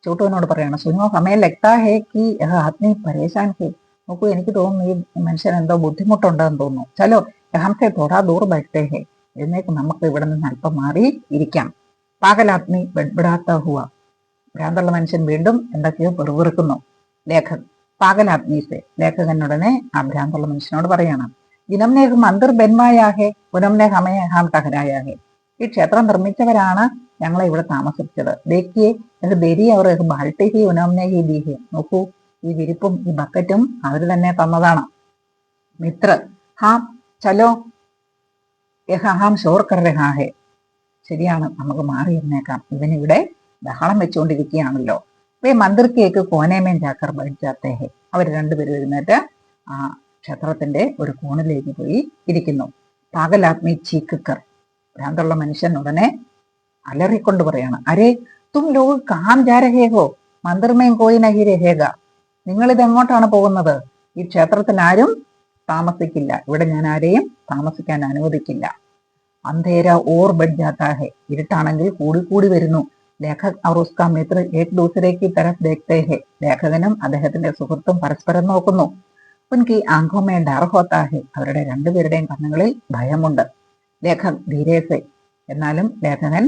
ചോട്ടുവിനോട് പറയാണ്. സുനോ ഹമേ ലഗ്താ ഹേ കി യഹ് ആദ്മി പരേശാൻ ഹേ, നോക്കൂ എനിക്ക് തോന്നുന്നു ഈ മനുഷ്യൻ എന്തോ ബുദ്ധിമുട്ടുണ്ടെന്ന് തോന്നുന്നു. ചലോ ഹംസെ തോടാ ദൂർ ബൈഠത്തെ ഹേ, എന്നേക്ക് നമുക്ക് ഇവിടെ നിന്ന് അല്പം മാറി ഇരിക്കാം. പാഗലാത്മി ബഡ്ബഡാത്ത ഹുവ, ഭ്രാന്തുള്ള മനുഷ്യൻ വീണ്ടും എന്തൊക്കെയോ പെറുപിറുക്കുന്നു. ലേഖക് പാഗലാത്മി സെ, ലേഖകനുടനെ ആ ഭ്രാന്തുള്ള മനുഷ്യനോട് പറയാണ്. ജിനംനെ മന്ദിർ ബൻവായാഹേ ഉനംനെ ഹമേ ഹാം ടഹരായാഹേ, ഈ ക്ഷേത്രം നിർമ്മിച്ചവരാണ് ഞങ്ങളെ ഇവിടെ താമസിപ്പിച്ചത്. ദേക്കിയെ എന്റെ ദരി അവർ ബാൾട്ടി ഹി ഉനംനെ ഹി ദീഹേ, നോക്കൂ ഈ വിരിപ്പും ഈ ബക്കറ്റും അവർ തന്നെ തന്നതാണ്. മിത്ര ഹാം ചലോ യഹ ഹാം ഷോർ കർ രഹാ ഹേ, ശരിയാണ് നമുക്ക് മാറി ഇരുന്നേക്കാം, ഇവനിവിടെ ബഹളം വെച്ചുകൊണ്ടിരിക്കുകയാണല്ലോ. വേ മന്ദിർ കേക്ക് കോനേമേൻ ജാക്കർ ബൈജാത്തേ ഹേ, അവർ രണ്ടുപേരും എഴുന്നേറ്റ് ആ ക്ഷേത്രത്തിന്റെ ഒരു കോണിലേക്ക് പോയി ഇരിക്കുന്നു. പാഗലാത്മി ചീക്കർ, ഭ്രാന്തുള്ള മനുഷ്യൻ ഉടനെ അലറിക്കൊണ്ട് പറയാണ്. അരേ തും ലോഗ് കാം ജാ രഹേ ഹോ, മന്ദിർ മേം കോയി നഹി രഹേഗ, നിങ്ങൾ ഇത് എങ്ങോട്ടാണ് പോകുന്നത്, ഈ ക്ഷേത്രത്തിൽ ആരും താമസിക്കില്ല, ഇവിടെ ഞാൻ ആരെയും താമസിക്കാൻ അനുവദിക്കില്ല. അന്ധേര ഓർ ബഡ് ജാത്താ ഹേ, ഇരുട്ടാണെങ്കിൽ കൂടി വരുന്നു. ലേഖക് और उसका मित्र एक दूसरे की तरफ देखते हैं, ലേഖകനും അദ്ദേഹത്തിന്റെ സുഹൃത്തും പരസ്പരം നോക്കുന്നു. ഉൻകി ആംഖോ മേ ഡർ ഹോത്താ ഹേ, അവരുടെ രണ്ടുപേരുടെയും കണ്ണുകളിൽ ഭയമുണ്ട്. ലേഖക് ധീരേസെ, എന്നാലും ലേഖകൻ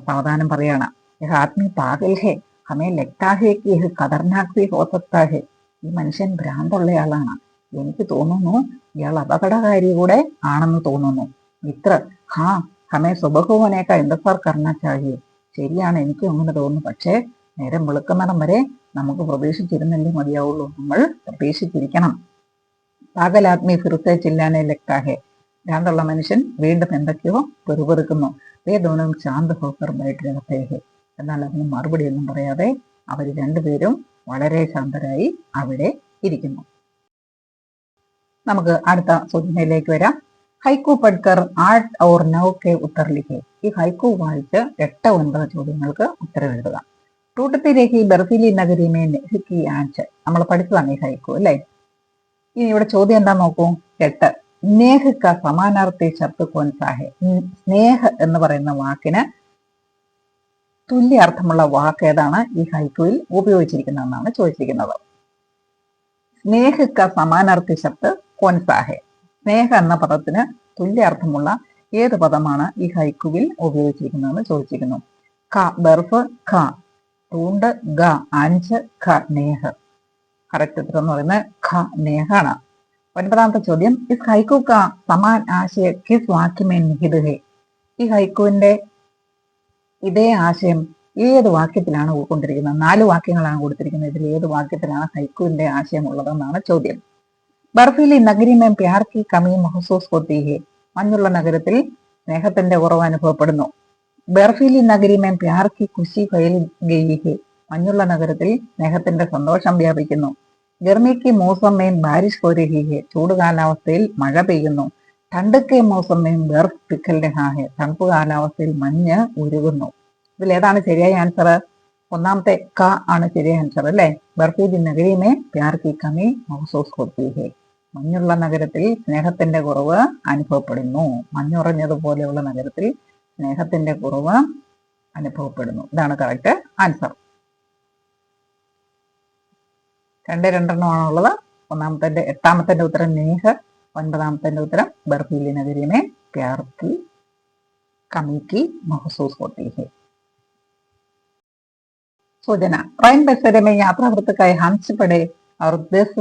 സാവധാനം പറയാണ്. യഹ് ആദ്മി പാഗൽ ഹേ ഹമേ ലഗ്താ ഹേ കി യഹ് ഖതർനാക് ഭി ഹോ സക്താ ഹേ, ഈ മനുഷ്യൻ ഭ്രാന്തുള്ളയാളാണ്, എനിക്ക് തോന്നുന്നു ഇയാൾ അപകടകാരി കൂടെ ആണെന്ന് തോന്നുന്നു. മിത്ര ഹാ ഹമേ സുബഹുവനേക്ക ഇന്ദസാർ കർണ ചാഹിയെ, ശരിയാണ് എനിക്ക് അങ്ങനെ തോന്നുന്നു, പക്ഷേ നേരം വെളുക്കുന്നിടം വരെ നമുക്ക് പ്രതീക്ഷിച്ചിരുന്നല്ലേ മതിയാവുള്ളൂ, നമ്മൾ പ്രതീക്ഷിച്ചിരിക്കണം. പാഗലാത്മി ഫിർസെ ചില്ലാനെ ലഗ്താഹേ, ഭ്രാന്തുള്ള മനുഷ്യൻ വീണ്ടും എന്തൊക്കെയോ പെറുപെറുക്കുന്നു. വേദോനും ശാന്ത ഹോക്കർ ബൈഠേഹേ, എന്നാൽ അതിന് മറുപടിയൊന്നും പറയാതെ അവർ രണ്ടുപേരും വളരെ ശാന്തരായി അവിടെ ഇരിക്കുന്നു. നമുക്ക് അടുത്ത ചോദ്യത്തിലേക്ക് വരാം. ഹൈക്കു പഠ്കർ 8 और 9 के उत्तर लिखे. ഈ ഹൈക്കു വായിച്ച് 8, 9 ചോദ്യങ്ങൾക്ക് ഉത്തരം എഴുതുക. ടൂട്ടത്തി രേഖി ബർഫിലി നഗരി മേ നെഹ്കി ആൻച്ച്, നമ്മൾ പഠിച്ചതാണ് ഈ ഹൈക്കു അല്ലേ. ഇനി ഇവിടെ ചോദ്യം എന്താ നോക്കൂ. 8 സ്നേഹ് ക സമാനാർത്ഥി ശബ്ദ കോൻസാഹെ, സ്നേഹ എന്ന് പറയുന്ന വാക്കിന് തുല്യ അർത്ഥമുള്ള വാക്ക് ഏതാണ് ഈ ഹൈക്കുവിൽ ഉപയോഗിച്ചിരിക്കുന്നതെന്നാണ് ചോദിച്ചിരിക്കുന്നത്. സ്നേഹ് ക സമാനാർത്ഥി ശബ്ദ കോൻസാഹെ, സ്നേഹ എന്ന പദത്തിന് തുല്യ അർത്ഥമുള്ള ഏത് പദമാണ് ഈ ഹൈക്കുവിൽ ഉപയോഗിച്ചിരിക്കുന്നതെന്ന് ചോദിച്ചിരിക്കുന്നു. ഖ ബർഫ്, ഖ തൂണ്ട്, ഗ അഞ്ച്, ഖ നേഹ്. കറക്റ്റ് ഉത്തരം എന്ന് പറയുന്നത് ഖ നേഹാണ്. 9ാമത്തെ ചോദ്യം, ഇസ് ഹൈക്കു ക സമാൻ ആശയ കിസ് വാക്യമേ നിഹിത് ഹേ, ഈ ഹൈക്കുവിന്റെ ഇതേ ആശയം ഏത് വാക്യത്തിലാണ് ഉൾക്കൊണ്ടിരിക്കുന്നത്. 4 വാക്യങ്ങളാണ് കൊടുത്തിരിക്കുന്നത്, ഇതിൽ ഏത് വാക്യത്തിലാണ് ഹൈക്കുവിന്റെ ആശയം ഉള്ളതെന്നാണ് ചോദ്യം. ബർഫിലി നഗരി മേ പ്യാർ കി കമി മഹസൂസ് ഹോത്തി ഹേ, മഞ്ഞുള്ള നഗരത്തിൽ സ്നേഹത്തിന്റെ കുറവ് അനുഭവപ്പെടുന്നു. ബർഫിലി നഗരി മേ പ്യാർ കി ഖുശി ഫൈൽ ഗയി ഹേ, മഞ്ഞുള്ള നഗരത്തിൽ സ്നേഹത്തിന്റെ സന്തോഷം വ്യാപിക്കുന്നു. ഗർമിക്ക് മൗസം മേ ബാരിഷ് ഹോ രഹി ഹേ, ചൂട് കാലാവസ്ഥയിൽ മഴ പെയ്യുന്നു. ठंड के मौसम में बर्फ पिघल रहा है, തണുപ്പ് കാലാവസ്ഥയിൽ മഞ്ഞ് ഉരുകുന്നു. ഇതിൽ ഏതാണ് ശരിയായ ആൻസർ? ഒന്നാമത്തെ ക ആണ് ശരിയായ ആൻസർ അല്ലേ. ബർഫി ദി നഗരി മേ പ്യാർ കി കമി മഹ്സൂസ് ഹോത്തി ഹേ. മഞ്ഞുള്ള നഗരത്തിൽ സ്നേഹത്തിന്റെ കുറവ് അനുഭവപ്പെടുന്നു. മഞ്ഞുറഞ്ഞതുപോലെയുള്ള നഗരത്തിൽ സ്നേഹത്തിന്റെ കുറവ് അനുഭവപ്പെടുന്നു. ഇതാണ് കറക്റ്റ് ആൻസർ. 2 ഒന്നാമത്തെ 8ാമത്തെ ഉത്തരം നേഹ, 9ാമത്തെ ഉത്തരം ബർഫീലി നഗരി में प्यार की कमी की महसूस होती है. सूचना ट्रेन बसेरे में यात्रा वृत्तकाय हंस पड़े और 10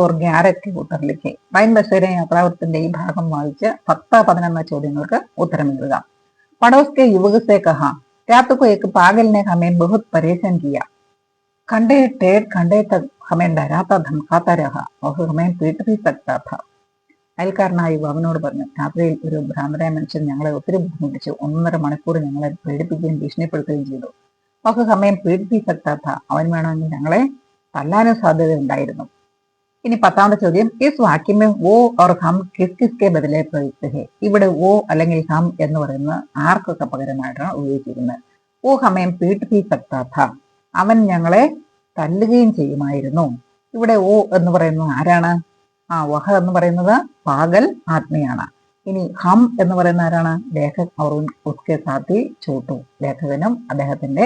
और 11 के उत्तर लिखे. ട്രെയിൻ ബസേരെ യാത്രാവൃത്തിന്റെ ഈ ഭാഗം വായിച്ച് 10-11 ചോദ്യങ്ങൾക്ക് ഉത്തരം എഴുതുക. पड़ोस के युवक से कहा, रात को एक पागल ने हमें बहुत परेशान किया. घंटे डेढ़ घंटे तक हमें डराता धमकाता रहा और हमें पीट भी सकता था. അയൽക്കാരനായ യുവാവിനോട് പറഞ്ഞു, രാത്രിയിൽ ഒരു ഭ്രാന്തരായ മനുഷ്യൻ ഞങ്ങളെ ഒത്തിരി ബുദ്ധിമുട്ടിച്ചു. 1.5 മണിക്കൂർ ഞങ്ങളെ പേടിപ്പിക്കുകയും ഭീഷണിപ്പെടുത്തുകയും ചെയ്തു. ഒക്കെ സമയം പീഡിപ്പിക്കത്താത്ത അവൻ വേണമെങ്കിൽ ഞങ്ങളെ തല്ലാനും സാധ്യതയുണ്ടായിരുന്നു. ഇനി 10ാമത്തെ ചോദ്യം, ഇസ് വാക്യമേ ഓ ഓർ ഹം കിസ് കിസ്കെ ബദലെ പ്രയുക്ത ഹെ. ഇവിടെ ഓ അല്ലെങ്കിൽ ഹം എന്ന് പറയുന്നത് ആർക്കൊക്കെ പകരമായിട്ടാണ് ഉപയോഗിച്ചിരിക്കുന്നത്. ഓ ഹമേം പീഡിപ്പിക്കത്താത്ത, അവൻ ഞങ്ങളെ തല്ലുകയും ചെയ്യുമായിരുന്നു. ഇവിടെ ഓ എന്ന് പറയുന്നത് ആരാണ്? വഹ എന്ന് പറയുന്നത് പാഗൽ ആത്മീയാണ്. ഇനി ഹം എന്ന് പറയുന്ന ആരാണ്? ലേഖക് और उसके साथी ചോട്ടു, ലേഖകനും അദ്ദേഹത്തിന്റെ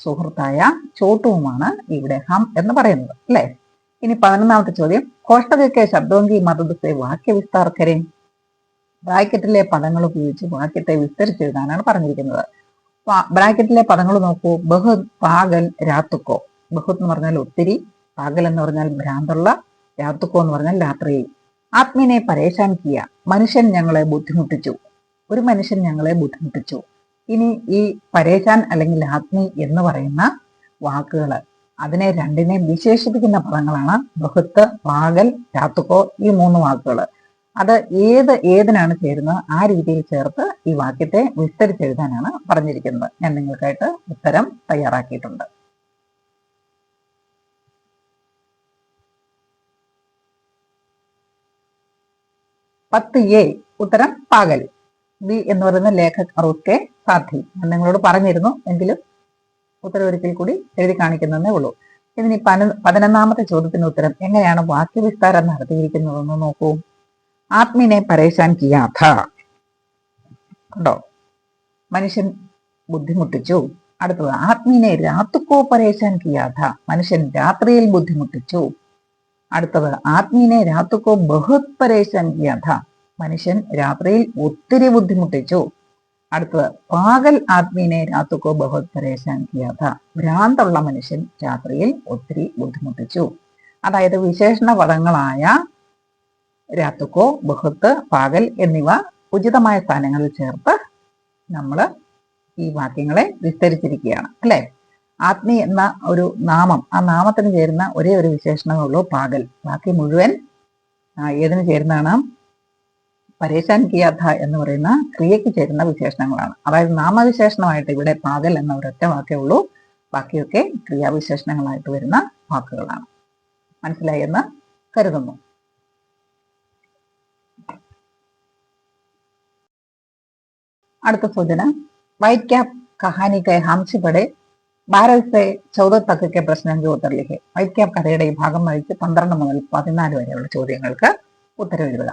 സുഹൃത്തായ ചോട്ടുവുമാണ് ഇവിടെ ഹം എന്ന് പറയുന്നത്, അല്ലെ? ഇനി 11ാമത്തെ ചോദ്യം, കോഷ്ടകക്കെ ശബ്ദോങ്കി മദദ് വാക്യ വിസ്താർ കരേം. ബ്രാക്കറ്റിലെ പദങ്ങൾ ഉപയോഗിച്ച് വാക്യത്തെ വിസ്തരിച്ചെഴുതാനാണ് പറഞ്ഞിരിക്കുന്നത്. ബ്രാക്കറ്റിലെ പദങ്ങൾ നോക്കൂ. ബഹുത്, പാഗൽ, രാത്തുക്കോ. ബഹുത് എന്ന് പറഞ്ഞാൽ ഒത്തിരി, പാഗൽ എന്ന് പറഞ്ഞാൽ ഭ്രാന്തുള്ള, രാത്തുക്കോ എന്ന് പറഞ്ഞാൽ രാത്രിയിൽ. ആത്മീനെ പരേശാൻ കിയ, മനുഷ്യൻ ഞങ്ങളെ ബുദ്ധിമുട്ടിച്ചു. ഒരു മനുഷ്യൻ ഞങ്ങളെ ബുദ്ധിമുട്ടിച്ചു. ഇനി ഈ പരേശാൻ അല്ലെങ്കിൽ ആത്മി എന്ന് പറയുന്ന വാക്കുകൾ, അതിനെ രണ്ടിനെ വിശേഷിപ്പിക്കുന്ന പദങ്ങളാണ് ബഹുത്ത്, പാഗൽ, രാത്തുക്കോ, ഈ 3 വാക്കുകൾ. അത് ഏതിനാണ് ചേരുന്നത് ആ രീതിയിൽ ചേർത്ത് ഈ വാക്യത്തെ വിസ്തരിച്ചെഴുതാനാണ് പറഞ്ഞിരിക്കുന്നത്. ഞാൻ നിങ്ങൾക്കായിട്ട് ഉത്തരം തയ്യാറാക്കിയിട്ടുണ്ട്. 10A ഉത്തരം പാഗൽ. ബി എന്ന് പറയുന്ന ലേഖക് അറുക്കെ സാധി. ഞാൻ നിങ്ങളോട് പറഞ്ഞിരുന്നു, എങ്കിലും ഉത്തരം ഒരിക്കൽ കൂടി എഴുതി കാണിക്കുന്നതേ ഉള്ളൂ. ഇതിനി 11ാമത്തെ ചോദ്യത്തിന് ഉത്തരം എങ്ങനെയാണ് വാക്യവിസ്താരം നടത്തിയിരിക്കുന്നതെന്ന് നോക്കൂ. ആത്മീനെ പരേശാൻ കിയാ ഥാ. കണ്ടോ, മനുഷ്യൻ ബുദ്ധിമുട്ടിച്ചു. അടുത്തത് ആത്മീനെ രാത്തുക്കോ പരേശാൻ കിയാ ഥാ, മനുഷ്യൻ രാത്രിയിൽ ബുദ്ധിമുട്ടിച്ചു. അടുത്തത് ആത്മീനെ രാത്തുക്കോ ബഹുത് പരേശാൻ കിയാ ഥാ, മനുഷ്യൻ രാത്രിയിൽ ഒത്തിരി ബുദ്ധിമുട്ടിച്ചു. അടുത്തത് പാഗൽ ആത്മീനെ രാത്തുക്കോ ബഹുത് പരേശാൻ കിയാ ഥാ, ഭ്രാന്തുള്ള മനുഷ്യൻ രാത്രിയിൽ ഒത്തിരി ബുദ്ധിമുട്ടിച്ചു. അതായത് വിശേഷണ പദങ്ങളായ രാത്തുക്കോ, ബഹുത്ത്, പാഗൽ എന്നിവ ഉചിതമായ സ്ഥാനങ്ങളിൽ ചേർത്ത് നമ്മൾ ഈ വാക്യങ്ങളെ വിസ്തരിച്ചിരിക്കുകയാണ്, അല്ലെ? ആത്മി എന്ന ഒരു നാമം, ആ നാമത്തിന് ചേരുന്ന ഒരേ ഒരു വിശേഷണമേ ഉള്ളൂ പാഗൽ. ബാക്കി മുഴുവൻ ഏതിന് ചേരുന്നതാണ്? പരേശാൻ കിയാഥ എന്ന് പറയുന്ന ക്രിയയ്ക്ക് ചേരുന്ന വിശേഷണങ്ങളാണ്. അതായത് നാമവിശേഷണമായിട്ട് ഇവിടെ പാഗൽ എന്ന ഒരൊറ്റ വാക്കേ ഉള്ളൂ, ബാക്കിയൊക്കെ ക്രിയാവിശേഷണങ്ങളായിട്ട് വരുന്ന വാക്കുകളാണ്. മനസ്സിലായി എന്ന് കരുതുന്നു. അടുത്ത സൂചന, വൈറ്റ് ക്യാപ് കഹാനി കെ ഹംസി പടെ 12 से 14 तक के प्रश्न के उत्तर लिखे. വൈറ്റ് ക്യാപ് കഥയുടെ ഈ ഭാഗം വായിച്ച് 12 മുതൽ 14 വരെയുള്ള ചോദ്യങ്ങൾക്ക് ഉത്തരം എഴുതുക.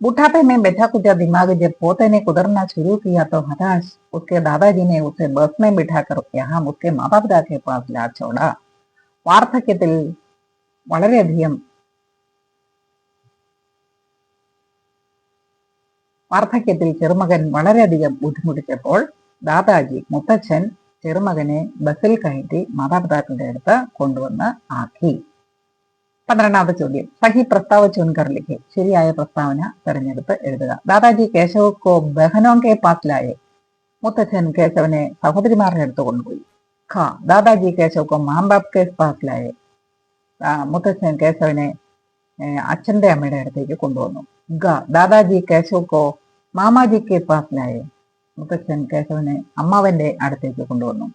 बुढ़ापे में बैठा कुचा दिमाग जब पोते ने कुदरना शुरू किया तो हताश उसके दादाजी ने उसे बस में बिठाकर यहाँ उसके माता पिता के पास ला छोड़ा. വാർദ്ധക്യത്തിൽ ചെറുമകൻ വളരെയധികം ബുദ്ധിമുട്ടിച്ചപ്പോൾ ദാദാജി, മുത്തച്ഛൻ, ചെറുമകനെ ബസ്സിൽ കയറ്റി മാതാപിതാക്കളുടെ അടുത്ത് കൊണ്ടുവന്ന് ആക്കി. 12ാമത്തെ ചോദ്യം, സഹി പ്രസ്താവ ചുൻകർ ലിഖെ. ശരിയായ പ്രസ്താവന തെരഞ്ഞെടുത്ത് എഴുതുക. ദാദാജി കേശവ് കോ ബഹനോ കെ പാസ് ലായെ. മുത്തച്ഛൻ കേശവനെ സഹോദരിമാരുടെ അടുത്ത് കൊണ്ടുപോയി. ഖ, ദാദാജി കേശവ് കോ മാം ബാപ് കെ പാസ് ലായെ. മുത്തച്ഛൻ കേശവനെ അച്ഛന്റെ അമ്മയുടെ അടുത്തേക്ക് കൊണ്ടുവന്നു. ഗ, ദാദാജി കേശവ് കോ മാമാജി കെ പാസ് ലായെ. മുത്തച്ഛൻ കേശവനെ അമ്മാവന്റെ അടുത്തേക്ക് കൊണ്ടുവന്നു.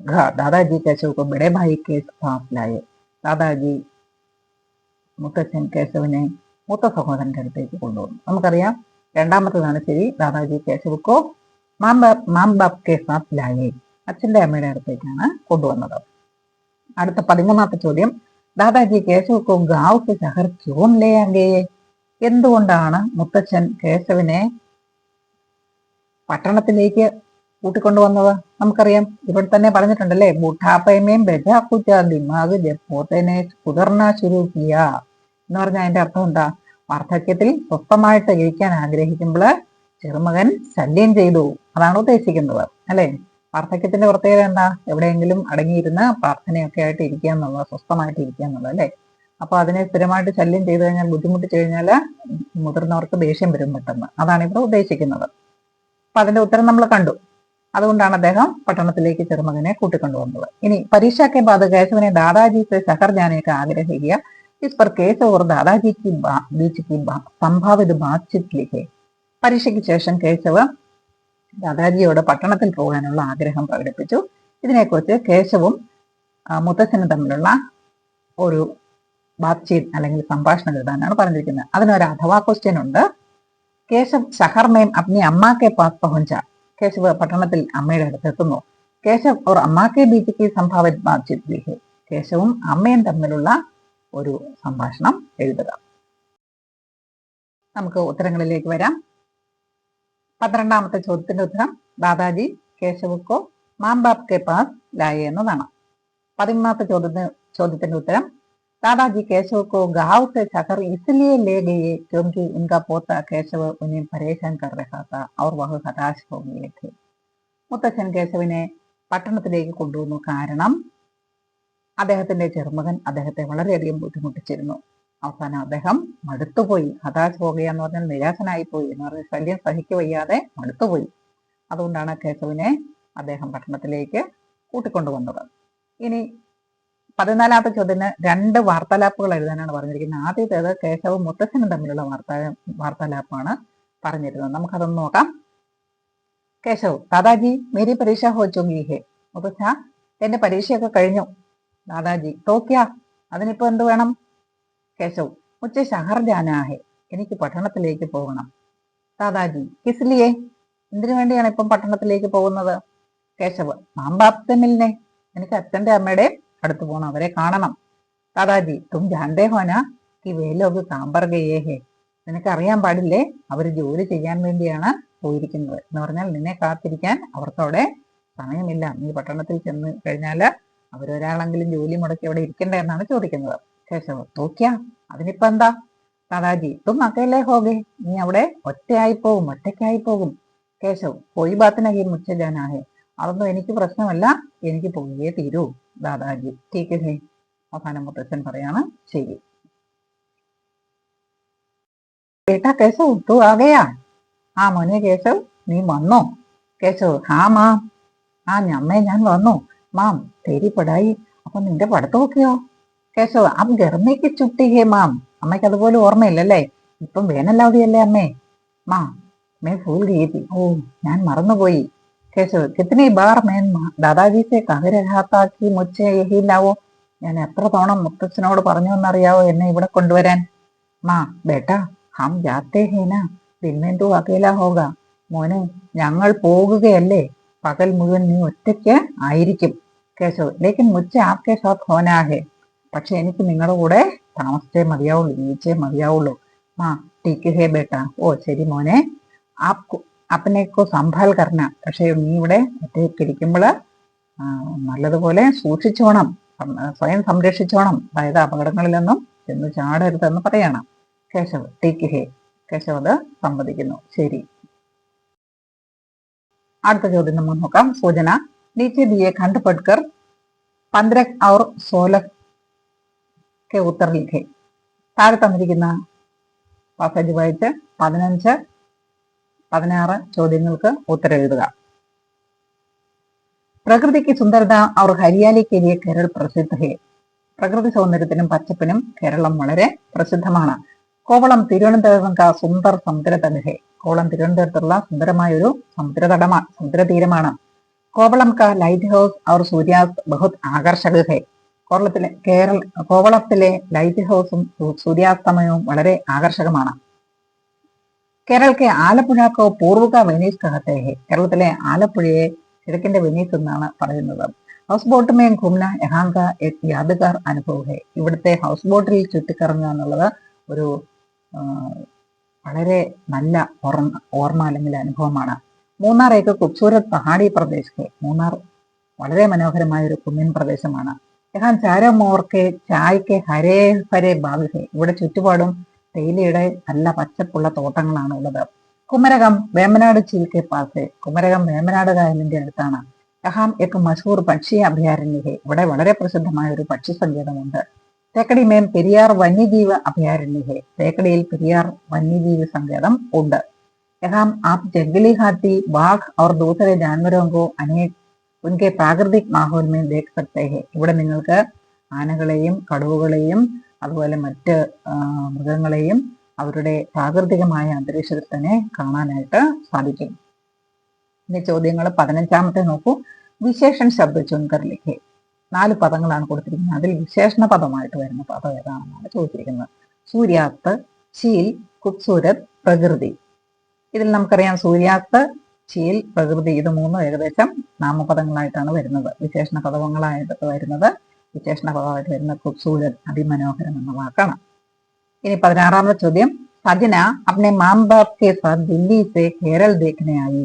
ഘ, ദാദാജി കേശവ് കോ ബഡേ ഭായി കെ പാസ് ലായെ. ദാദാജി മുത്തച്ഛൻ കേശവനെ മൂത്ത സഹോദരന്റെ അടുത്തേക്ക് കൊണ്ടുവന്നു. നമുക്കറിയാം, രണ്ടാമത്തതാണ് ശരി. ദാദാജി കേശവ് കോ മാം ബാപ് കെ സാത്ത് ലായെ, അച്ഛന്റെ അമ്മയുടെ അടുത്തേക്കാണ് കൊണ്ടുവന്നത്. അടുത്ത 13ാമത്തെ ചോദ്യം, ദാദാജി കേശവ് കോ ഗാവ് സെ ശഹർ ക്യോം ലേ ആഗേ. എന്തുകൊണ്ടാണ് മുത്തച്ഛൻ കേശവനെ പട്ടണത്തിലേക്ക് കൂട്ടിക്കൊണ്ടുവന്നത്? നമുക്കറിയാം, ഇവിടെ തന്നെ പറഞ്ഞിട്ടുണ്ടല്ലേ, ബുഢാപ്പയമേം ബജാക്കുറ്റ ദിമാഗ് ജപ്പോത്തനെ കുതിർന്ന ശുരുക്കിയ എന്ന് പറഞ്ഞാൽ അതിന്റെ അർത്ഥം എന്താ? വാർദ്ധക്യത്തിൽ സ്വസ്ഥമായിട്ട് ഇരിക്കാൻ ആഗ്രഹിക്കുമ്പോൾ ചെറുമകൻ ശല്യം ചെയ്തു, അതാണ് ഉദ്ദേശിക്കുന്നത് അല്ലെ. വാർദ്ധക്യത്തിന്റെ പ്രത്യേകത എന്താ? എവിടെയെങ്കിലും അടങ്ങിയിരുന്ന് പ്രാർത്ഥനയൊക്കെ ആയിട്ട് ഇരിക്കുക എന്നുള്ളത്, സ്വസ്ഥമായിട്ട് ഇരിക്കുക എന്നുള്ളത് അല്ലെ. അപ്പൊ അതിനെ സ്ഥിരമായിട്ട് ശല്യം ചെയ്തു കഴിഞ്ഞാൽ, ബുദ്ധിമുട്ടിച്ചു കഴിഞ്ഞാൽ മുതിർന്നവർക്ക് ദേഷ്യം വരും പെട്ടെന്ന്. അതാണ് ഇവിടെ ഉദ്ദേശിക്കുന്നത്. അപ്പൊ അതിന്റെ ഉത്തരം നമ്മൾ കണ്ടു. അതുകൊണ്ടാണ് അദ്ദേഹം പട്ടണത്തിലേക്ക് ചെറുമകനെ കൂട്ടിക്കൊണ്ടുവന്നത്. ഇനി പരീക്ഷ के बाद കേശവനെ ദാദാജി से शहर जाने का आग्रह किया। इस पर केशव और दादाजी की बीच की संभावित बातचीत लिखे। പരീക്ഷയ്ക്ക് ശേഷം കേശവ് ദാദാജിയോട് പട്ടണത്തിൽ പോകാനുള്ള ആഗ്രഹം പ്രകടിപ്പിച്ചു. ഇതിനെക്കുറിച്ച് കേശവും മുത്തച്ഛനും തമ്മിലുള്ള ഒരു ബാത്ചീത് അല്ലെങ്കിൽ സംഭാഷണം എഴുതാനാണ് പറഞ്ഞിരിക്കുന്നത്. അതിനൊരു അഥവാ ക്വസ്റ്റ്യൻ ഉണ്ട്. കേശവ് शहर में अपनी अम्मा के पास पहुंचा। കേശവ് പട്ടണത്തിൽ അമ്മയുടെ അടുത്തെത്തുന്നു. കേശവ് और अम्मा के बीच की संभावित बातचीत लिखे। കേശവും അമ്മയും തമ്മിലുള്ള ഒരു സംഭാഷണം എഴുതുക. നമുക്ക് ഉത്തരങ്ങളിലേക്ക് വരാം. 12ാമത്തെ ചോദ്യത്തിന്റെ ഉത്തരം ദാദാജി കേശവക്കോ മാം ബാപ് കെ പാസ് ലായേ എന്നതാണ്. 13ാമത്തെ ചോദ്യത്തിന്റെ ഉത്തരം दादाजी केशव को गांव से शहर इसलिए ले गए क्योंकि उनका पोता केशव उन्हें परेशान कर रहा था और वह हताश हो गए थे। മുത്തച്ഛൻ കേശവിനെ പട്ടണത്തിലേക്ക് കൊണ്ടുവന്നു കാരണം അദ്ദേഹത്തിന്റെ ചെറുമകൻ അദ്ദേഹത്തെ വളരെയധികം ബുദ്ധിമുട്ടിച്ചിരുന്നു. അവസാനം അദ്ദേഹം മടുത്തുപോയി. ഹതാശ് പോകുക എന്ന് പറഞ്ഞാൽ നിരാശനായി പോയി എന്ന് പറഞ്ഞാൽ ശല്യം സഹിക്കുവയ്യാതെ മടുത്തുപോയി. അതുകൊണ്ടാണ് കേശവിനെ അദ്ദേഹം പട്ടണത്തിലേക്ക് കൂട്ടിക്കൊണ്ടുവന്നത്. ഇനി 14ാമത്തെ ചോദ്യത്തിന് 2 വാർത്താലാപ്പുകൾ എഴുതാനാണ് പറഞ്ഞിരിക്കുന്നത്. ആദ്യത്തേത് കേശവും മുത്തച്ഛനും തമ്മിലുള്ള വാർത്താലാപ്പാണ് പറഞ്ഞിരുന്നത്. നമുക്കതൊന്ന് നോക്കാം. കേശവ് ദാദാജി മേരി പരീക്ഷ ഹോ ചുക്കി ഹെ. മുത്തച്ഛ എന്റെ പരീക്ഷയൊക്കെ കഴിഞ്ഞു. ദാദാജി തോക്യാ അതിനിപ്പോ എന്ത് വേണം? കേശവ് മുझे शहर जाना है. എനിക്ക് പട്ടണത്തിലേക്ക് പോകണം. ദാദാജി കിസ്ലിയെ എന്തിനു വേണ്ടിയാണ് ഇപ്പം പട്ടണത്തിലേക്ക് പോകുന്നത്? കേശവ് മാം ബാപ് സെ മിൽനെ. എനിക്ക് അച്ഛന്റെ അമ്മയുടെ അടുത്ത് പോകണം, അവരെ കാണണം. ദാദാജി തും ജാൻതേ ഹോന കി വേ ലോഗ് കാം പർ ഗയേ ഹേ. നിനക്ക് അറിയാൻ പാടില്ലേ, അവര് ജോലി ചെയ്യാൻ വേണ്ടിയാണ് പോയിരിക്കുന്നത്. എന്ന് പറഞ്ഞാൽ നിന്നെ കാത്തിരിക്കാൻ അവർക്കവിടെ സമയമില്ല. നീ പട്ടണത്തിൽ ചെന്ന് കഴിഞ്ഞാൽ അവരൊരാളെങ്കിലും ജോലി മുടക്കി അവിടെ ഇരിക്കണ്ടേ എന്നാണ് ചോദിക്കുന്നത്. കേശവ് തോക്യാ അതിനിപ്പോ എന്താ? ദാദാജി തും അകേലേ ഹോഗേ. നീ അവിടെ ഒറ്റയ്ക്കായി പോകും. കേശവ് കോയി ബാത്ത് നഹീ മുझे जाना है. അതൊന്നും എനിക്ക് പ്രശ്നമല്ല, എനിക്ക് പോയേ തീരൂ. ദാദാജി ठीक है. അവസാനം മുത്തച്ഛൻ പറയാണ് ശരി. ബേട്ടാ കേശവ് തൂ ആ ഗയാ. ആ മോനെ കേശവ് നീ വന്നോ? കേശവ് ഹാ മാം. ആ അമ്മേ ഞാൻ വന്നു. മാം തേരി പടായി. അപ്പൊ നിന്റെ പഠിത്തമൊക്കെയോ? കേശവ് അബ് ഗർമേക്ക് ചുട്ടി ഹേ മാം. അമ്മയ്ക്ക് അതുപോലെ ഓർമ്മയില്ലല്ലേ, ഇപ്പം വേനലവധിയല്ലേ അമ്മേ. മാം മേ ഭൂൽ ഗയി തി. ഓ ഞാൻ മറന്നുപോയി. കേശവ് കിത്തനി ബാർ മേൻ ദാദാജി സെ കഹ രഹാ താ കി മുझे യഹി ലാവോ. ഞാൻ എത്ര തവണ മുത്തച്ഛനോട് പറഞ്ഞു എന്നറിയാവോ എന്നെ ഇവിടെ കൊണ്ടുവരാൻ. മാ ബേട്ടാ ഹം ജാത്തേ ഹേ നാ ദിൻമേൻ തൂ അകേലാ ഹോഗാ. മോനെ ഞങ്ങൾ പോകുകയല്ലേ, പകൽ മുഴുവൻ നീ ഒറ്റയ്ക്ക് ആയിരിക്കും. കേശവ് ലേക്കിൻ മുझे ആപ്കെ സാത്ത് ഹോനാ ഹേ. പക്ഷെ എനിക്ക് നിങ്ങളുടെ കൂടെ താമസിച്ചേ മതിയാവുള്ളൂ, ജീവിച്ചേ മതിയാവുള്ളൂ. മാ ടീക്ക് ഹേ ബേട്ടാ. ഓ ശരി മോനെ. അപ്പനേക്കോ സംഭാൽ കർണ. പക്ഷെ നീ ഇവിടെ ഒറ്റയ്ക്കിരിക്കുമ്പോൾ നല്ലതുപോലെ സൂക്ഷിച്ചോണം, സ്വയം സംരക്ഷിച്ചോണം. അതായത് അപകടങ്ങളിലൊന്നും ചെന്ന് ചാടരുതെന്ന് പറയണം. കേശവ് ടീക്ക് ഹേ. കേശവ് അത് സമ്മതിക്കുന്നു. ശരി. അടുത്ത ചോദ്യം നമ്മൾ നോക്കാം. സൂചന नीचे दिए खंड पढ़कर 15 और 16 के उत्तर लिखे. താഴെ തന്നിരിക്കുന്ന പാസേജ് വായിച്ച് 15, 16 ചോദ്യങ്ങൾക്ക് ഉത്തരം എഴുതുക. പ്രകൃതി की सुंदरता और हरियाली के लिए केरल प्रसिद्ध है. പ്രകൃതി സൗന്ദര്യത്തിനും പച്ചപ്പിനും കേരളം വളരെ പ്രസിദ്ധമാണ്. കോവളം തിരുവനന്തപുരം കാ സുന്ദർ സമുദ്രതട ഹെ. കോവളം തിരുവനന്തപുരത്തുള്ള സുന്ദരമായ ഒരു സമുദ്രതീരമാണ്. കോവളം കാ ലൈറ്റ് ഹൗസ് और सूर्यास्त बहुत आकर्षक है. കോവളത്തിലെ ലൈറ്റ് ഹൗസും സൂര്യാസ്തമയവും വളരെ ആകർഷകമാണ്. കേരളത്തിലെ ആലപ്പുഴക്കോ പൂർവ്വക വെനീസ് കഹത്തെ ഹെ. കേരളത്തിലെ ആലപ്പുഴയെ കിഴക്കിന്റെ വെനീസ് എന്നാണ് പറയുന്നത്. ഹൗസ് ബോട്ട് മേ ഘൂംന യഹാം കാ ഏക് യാദ്ഗാർ അനുഭവ് ഹെ. ഇവിടുത്തെ ഹൗസ് ബോട്ടിൽ ചുറ്റിക്കറങ്ങുക എന്നുള്ളത് ഒരു വളരെ നല്ല ഓർമ്മ അല്ലെങ്കിൽ അനുഭവമാണ്. മൂന്നാർ ഏക ഖൂബ്സൂരത് പഹാടി പ്രദേശ്. മൂന്നാർ വളരെ മനോഹരമായ ഒരു കുന്നിൻ പ്രദേശമാണ്. യഹാൻ ചാരം ഓർക്കെ ചായക്ക് ഹരേ ഹരേ ബാഗ് ഹെ. ഇവിടെ ചുറ്റുപാടും തേയിലയുടെ നല്ല പച്ചപ്പുള്ള തോട്ടങ്ങളാണ് ഉള്ളത്. കുമരകം വേമ്പനാട് ചീൽ കെ പാസ്. കുമരകം വേമ്പനാട് കായലിന്റെ അടുത്താണ്. യഹാം എക് മഷൂർ പക്ഷി അഭയാരണ്യ ഹെ. ഇവിടെ വളരെ പ്രസിദ്ധമായ ഒരു പക്ഷി സങ്കേതമുണ്ട്. തേക്കടി മേം പെരിയാർ വന്യജീവ അഭയാരണ്യ ഹെ. തേക്കടിയിൽ പെരിയാർ വന്യജീവി സങ്കേതം ഉണ്ട്. യഹാം ആപ് ജംഗലി ഹാത്തി ബാഘ് और दूसरे जानवरों को अनेक उनके प्राकृतिक माहौल में देख सकते हैं. ഇവിടെ നിങ്ങൾക്ക് ആനകളെയും കടുവകളെയും അതുപോലെ മറ്റ് മൃഗങ്ങളെയും അവരുടെ പ്രാകൃതികമായ അന്തരീക്ഷത്തിൽ തന്നെ കാണാനായിട്ട് സാധിക്കും. ഇനി ചോദ്യങ്ങൾ 15ാമത്തെ നോക്കൂ. വിശേഷൺ ശബ്ദ ചുൻകർ ലിഖെ. 4 പദങ്ങളാണ് കൊടുത്തിരിക്കുന്നത്. അതിൽ വിശേഷണ പദമായിട്ട് വരുന്ന പദം ഏതാണെന്നാണ് ചോദിച്ചിരിക്കുന്നത്. സൂര്യാസ്ത്, ചീൽ, ഖൂബ്സൂരത്, പ്രകൃതി. ഇതിൽ നമുക്കറിയാം സൂര്യാസ്ത്, ചീൽ, പ്രകൃതി ഇത് മൂന്നും ഏകദേശം നാമപദങ്ങളായിട്ടാണ് വരുന്നത്. വിശേഷണ പദങ്ങളായിട്ട് വരുന്നത് ഖൂബ്സൂരത് അതിമനോഹരം എന്ന വാക്കാണ്. ഇനി 16ാമത്തെ ചോദ്യം. സജന अपने माँ बाप के साथ दिल्ली से केरल देखने आई.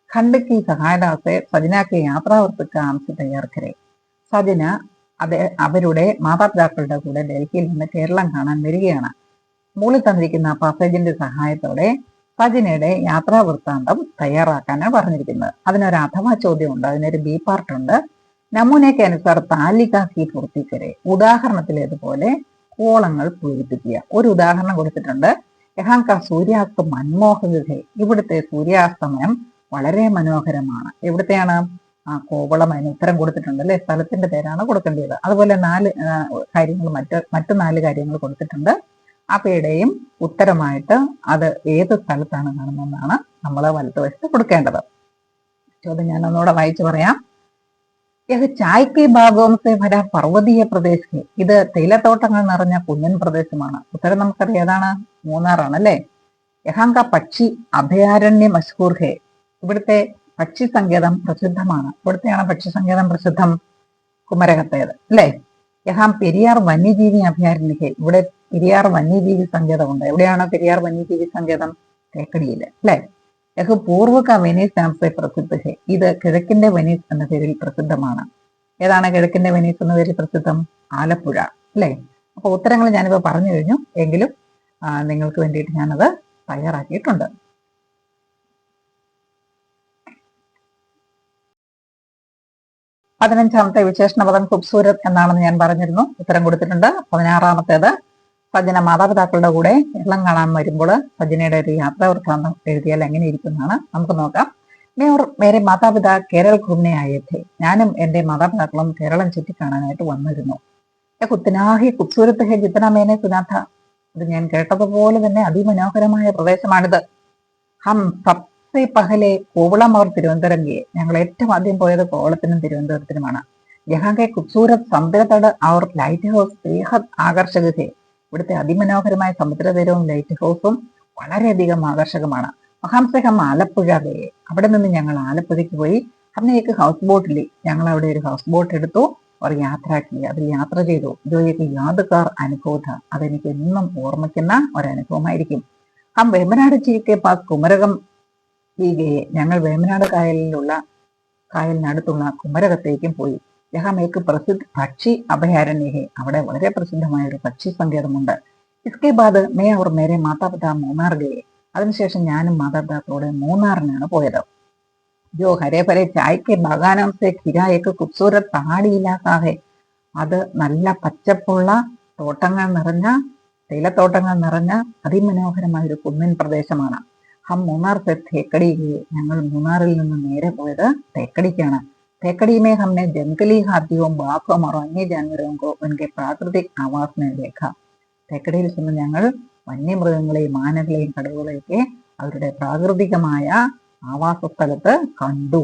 खंड की सहायता से सजना के यात्रावृत्त का अंश तैयार करे. സജന അവരുടെ മാതാപിതാക്കളുടെ കൂടെ ഡൽഹിയിൽ നിന്ന് കേരളം കാണാൻ വരികയാണ്. മുകളിൽ തന്നിരിക്കുന്ന പാസേജിന്റെ സഹായത്തോടെ സജനയുടെ യാത്രാ വൃത്താന്തം തയ്യാറാക്കാനാണ് പറഞ്ഞിരിക്കുന്നത്. അതിനൊരു അഥവാ ചോദ്യമുണ്ട്, അതിനൊരു ബി പാർട്ട് ഉണ്ട്. നമൂനയ്ക്ക് അനുസാർ താലികാക്കി പൂർത്തിക്കരെ. ഉദാഹരണത്തിലേതുപോലെ കോളങ്ങൾ പൂരിപ്പിക്കുക. ഒരു ഉദാഹരണം കൊടുത്തിട്ടുണ്ട്. യഹാങ്ക സൂര്യാസ്ത മൻമോഹകേ. ഇവിടുത്തെ സൂര്യാസ്തമയം വളരെ മനോഹരമാണ്. എവിടുത്തെയാണ്? കോവളം അതിന് ഉത്തരം കൊടുത്തിട്ടുണ്ട് അല്ലെ, സ്ഥലത്തിന്റെ പേരാണ് കൊടുക്കേണ്ടത്. അതുപോലെ 4 കാര്യങ്ങൾ മറ്റു 4 കാര്യങ്ങൾ കൊടുത്തിട്ടുണ്ട്. അവയുടെയും ഉത്തരമായിട്ട് അത് ഏത് സ്ഥലത്താണ് കാണുന്നതെന്നാണ് നമ്മൾ വലതുവശത്ത് കൊടുക്കേണ്ടത്. ചോദ്യം ഞാൻ ഒന്നുകൂടെ വായിച്ചു പറയാം. യഹ് ചായ്ക്ക് ഭാഗവംസെ വര പർവ്വതീയ പ്രദേശ്. ഇത് തേയിലത്തോട്ടങ്ങൾ നിറഞ്ഞ കുന്നൻ പ്രദേശമാണ്. ഉത്തരം നമുക്കറിയാം ഏതാണ്? മൂന്നാറാണ് അല്ലെ. യഹാങ്ക പക്ഷി അഭയാരണ്യ മഷ്ഹൂർ ഹെ. ഇവിടുത്തെ പക്ഷി സങ്കേതം പ്രസിദ്ധമാണ്. ഇവിടുത്തെയാണ് പക്ഷി സങ്കേതം പ്രസിദ്ധം? കുമരകത്തേത് അല്ലെ. യഹാം പെരിയാർ വന്യജീവി അഭയാരണ്യ ഹെ. ഇവിടെ പെരിയാർ വന്യജീവി സങ്കേതമുണ്ട്. എവിടെയാണ് പെരിയാർ വന്യജീവി സങ്കേതം? തേക്കടിയിൽ അല്ലെ. യഹ് പൂർവക വെനീസ് നാമത്തെ പ്രസിദ്ധ ഹെ. ഇത് കിഴക്കിന്റെ വെനീസ് എന്ന പേരിൽ പ്രസിദ്ധമാണ്. ഏതാണ് കിഴക്കിന്റെ വെനീസ് എന്ന പേരിൽ പ്രസിദ്ധം? ആലപ്പുഴ അല്ലെ. അപ്പൊ ഉത്തരങ്ങൾ ഞാനിപ്പോ പറഞ്ഞു കഴിഞ്ഞു, എങ്കിലും നിങ്ങൾക്ക് വേണ്ടിയിട്ട് ഞാനത് തയ്യാറാക്കിയിട്ടുണ്ട്. 15ാമത്തെ വിശേഷണ പദം ഖൂബ്സൂരത് എന്നാണെന്ന് ഞാൻ പറഞ്ഞിരുന്നു. ഉത്തരം കൊടുത്തിട്ടുണ്ട്. 16ാമത്തേത് സജ്ജന മാതാപിതാക്കളുടെ കൂടെ കേരളം കാണാൻ വരുമ്പോൾ സജ്ജനയുടെ ഒരു യാത്രാ വൃത്താന്തം എഴുതിയാൽ എങ്ങനെ ഇരിക്കുന്നതാണ് നമുക്ക് നോക്കാം. മേരെ മാതാപിതാ കേരൾ ഘൂമനെ ആയേ थे. ഞാനും എന്റെ മാതാപിതാക്കളും കേരളം ചുറ്റിക്കാണാനായിട്ട് വന്നിരുന്നു. കുത്തനാഹി ഖൂബ്സൂരത് ഹെ ജിത്തന മേനെ സുനാഥ. ഇത് ഞാൻ കേട്ടതുപോലെ തന്നെ അതിമനോഹരമായ പ്രദേശമാണിത്. ഹം സബ്സെ പഹലെ കോവളം അവർ തിരുവനന്തപുരം ഗിയെ. ഞങ്ങൾ ഏറ്റവും ആദ്യം പോയത് കോവളത്തിനും തിരുവനന്തപുരത്തിനുമാണ്. ജഹാങ്കെ ഖൂബ്സൂരത് സമുദ്രതട അവർ ലൈറ്റ് ഹൗസ് ബേഹദ് ആകർഷക ഹെ. ഇവിടുത്തെ അതിമനോഹരമായ സമുദ്രതീരവും ലൈറ്റ് ഹൗസും വളരെയധികം ആകർഷകമാണ്. വഹാംസെ ഹം ആലപ്പുഴ ഗയെ. അവിടെ നിന്ന് ഞങ്ങൾ ആലപ്പുഴയ്ക്ക് പോയി. അന്നേക്ക് ഹൗസ് ബോട്ടിൽ ഞങ്ങൾ അവിടെ ഒരു ഹൗസ് ബോട്ട് എടുത്തു. അവർ യാത്രയാക്കി, അതിൽ യാത്ര ചെയ്തു. ഇതൊരു യാദഗാർ അനുഭവം. അതെനിക്ക് എന്നും ഓർമ്മിക്കുന്ന ഒരനുഭവമായിരിക്കും. ഹം വേമ്പനാട് ചീക്കെ പാസ് കുമരകം ഗയെ. ഞങ്ങൾ വേമ്പനാട് കായലിനടുത്തുള്ള കുമരകത്തേക്കും പോയി. യഹാം ഏക്ക് പ്രസിദ്ധ പക്ഷി അഭയാരണ്യ ഹെ. അവിടെ വളരെ പ്രസിദ്ധമായ ഒരു പക്ഷി സങ്കേതമുണ്ട്. ഇസ്കെ ബാദ് മേ അവർ മേരെ മാതാപിതാ മൂന്നാർ ഗയെ. അതിനുശേഷം ഞാനും മാതാപിതാക്കളോട് മൂന്നാറിനാണ് പോയത്. ജോ ഹരേ ഭരേ ചായ്ക്ക് ബഗാനം സെ ഖിരായേക്ക് ഖൂബ്സൂരത് പഹാടി ഇലാഖ ഹെ. അത് നല്ല പച്ചപ്പുള്ള തോട്ടങ്ങൾ നിറഞ്ഞ തേയിലത്തോട്ടങ്ങൾ നിറഞ്ഞ അതിമനോഹരമായ ഒരു കുന്നിൻ പ്രദേശമാണ്. ഹം മൂന്നാർ സെ തേക്കടി ഗയെ. ഞങ്ങൾ മൂന്നാറിൽ നിന്ന് നേരെ പോയത് തേക്കടിക്കാണ്. തേക്കടി में हमने जंगली हाथियों बाघों और अन्य जानवरों को उनके प्राकृतिक आवास में देखा. തേക്കടിയിൽ ചെന്ന് ഞങ്ങൾ വന്യമൃഗങ്ങളെയും ആനകളെയും കടുവകളെയൊക്കെ അവരുടെ പ്രാകൃതികമായ ആവാസ സ്ഥലത്ത് കണ്ടു.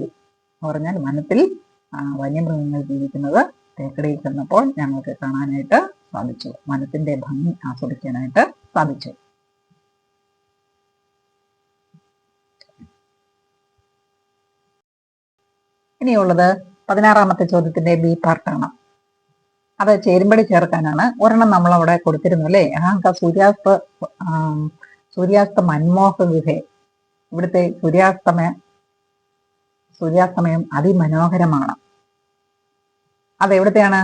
പറഞ്ഞാൽ വനത്തിൽ വന്യമൃഗങ്ങൾ ജീവിക്കുന്നത് തേക്കടിയിൽ ചെന്നപ്പോൾ ഞങ്ങൾക്ക് കാണാനായിട്ട് സാധിച്ചു. വനത്തിന്റെ ഭംഗി ആസ്വദിക്കാനായിട്ട് സാധിച്ചു. ഇനിയുള്ളത് 16ാമത്തെ ചോദ്യത്തിന്റെ ബി പാർട്ടാണ്. അത് ചേരുംപടി ചേർക്കാനാണ്. ഒരെണ്ണം നമ്മൾ അവിടെ കൊടുത്തിരുന്നു അല്ലെ. യഹാങ്ക സൂര്യാസ്ത സൂര്യാസ്ത മൻമോഹക ഹെ. ഇവിടുത്തെ സൂര്യാസ്തമയം അതിമനോഹരമാണ്. അതെവിടത്തെയാണ്?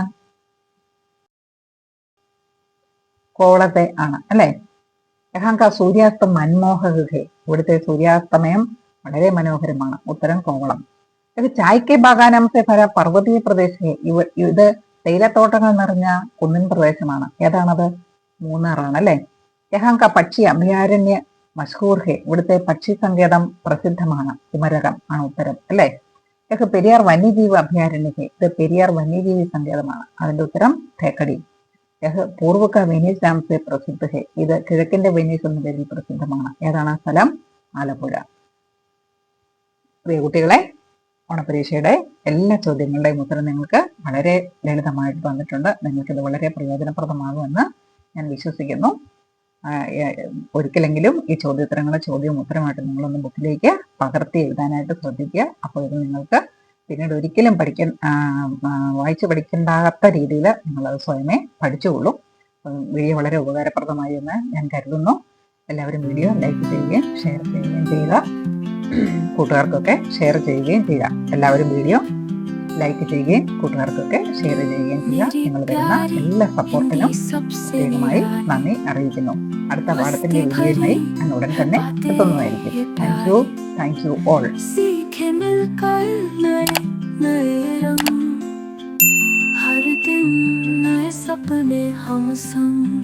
കോവളത്തെ ആണ് അല്ലെ. യഹാങ്ക സൂര്യാസ്ത മൻമോഹക ഹെ. ഇവിടുത്തെ സൂര്യാസ്തമയം വളരെ മനോഹരമാണ്. ഉത്തരം കോവളം. ചായ്ക്കെ ബാഗാനം സെ ഭര പർവ്വതീയ പ്രദേശം. ഇത് തേയിലത്തോട്ടങ്ങൾ നിറഞ്ഞ കുന്നിൻ പ്രദേശമാണ്. ഏതാണത്? മൂന്നാറാണ് അല്ലെ. യഹാങ്ക പക്ഷി അഭയാരണ്യ മഷ്ഹൂർ ഹെ. ഇവിടുത്തെ പക്ഷി സങ്കേതം പ്രസിദ്ധമാണ്. കുമരകം ആണ് ഉത്തരം അല്ലെ. യഹ് പെരിയാർ വന്യജീവി അഭയാരണ്യ ഹെ. ഇത് പെരിയാർ വന്യജീവി സങ്കേതമാണ്. അതിന്റെ ഉത്തരം തേക്കടി. യഹ് പൂർവക വെനീസ് ഡാം സെ പ്രസിദ്ധ ഹെ. ഇത് കിഴക്കിന്റെ വെനീസ് എന്ന പേരിൽ പ്രസിദ്ധമാണ്. ഏതാണ് സ്ഥലം? ആലപ്പുഴ. പ്രിയ കുട്ടികളെ, ഓണപരീക്ഷയുടെ എല്ലാ ചോദ്യങ്ങളുടെയും ഉത്തരം നിങ്ങൾക്ക് വളരെ ലളിതമായിട്ട് തന്നിട്ടുണ്ട്. നിങ്ങൾക്കിത് വളരെ പ്രയോജനപ്രദമാകുമെന്ന് ഞാൻ വിശ്വസിക്കുന്നു. ഒരിക്കലെങ്കിലും ഈ ചോദ്യോത്തരങ്ങളെ ചോദ്യവും ഉത്തരമായിട്ട് നിങ്ങളൊന്ന് ബുക്കിലേക്ക് പകർത്തി എഴുതാനായിട്ട് ശ്രദ്ധിക്കുക. അപ്പോൾ ഇത് നിങ്ങൾക്ക് പിന്നീട് ഒരിക്കലും വായിച്ചു പഠിക്കേണ്ടാത്ത രീതിയിൽ നിങ്ങളത് സ്വയമേ പഠിച്ചുകൊള്ളും. വീഡിയോ വളരെ ഉപകാരപ്രദമായി എന്ന് ഞാൻ കരുതുന്നു. എല്ലാവരും വീഡിയോ ലൈക്ക് ചെയ്യുകയും ഷെയർ ചെയ്യുകയും ചെയ്യുക. കൂട്ടുകാർക്കൊക്കെ ഷെയർ ചെയ്യുകയും ചെയ്യുക. എല്ലാവരും വീഡിയോ ലൈക്ക് ചെയ്യുകയും കൂട്ടുകാർക്കൊക്കെ ഷെയർ ചെയ്യുകയും ചെയ്യുക. നിങ്ങൾ തരുന്ന എല്ലാ സപ്പോർട്ടിനും പ്രത്യേകമായി നന്ദി അറിയിക്കുന്നു. അടുത്ത പാഠത്തിന്റെ വീഡിയോയുമായി ഞാൻ ഉടൻ തന്നെ എത്തുന്നതായിരിക്കും. Thank you all. हर दिन नए सपने हम संग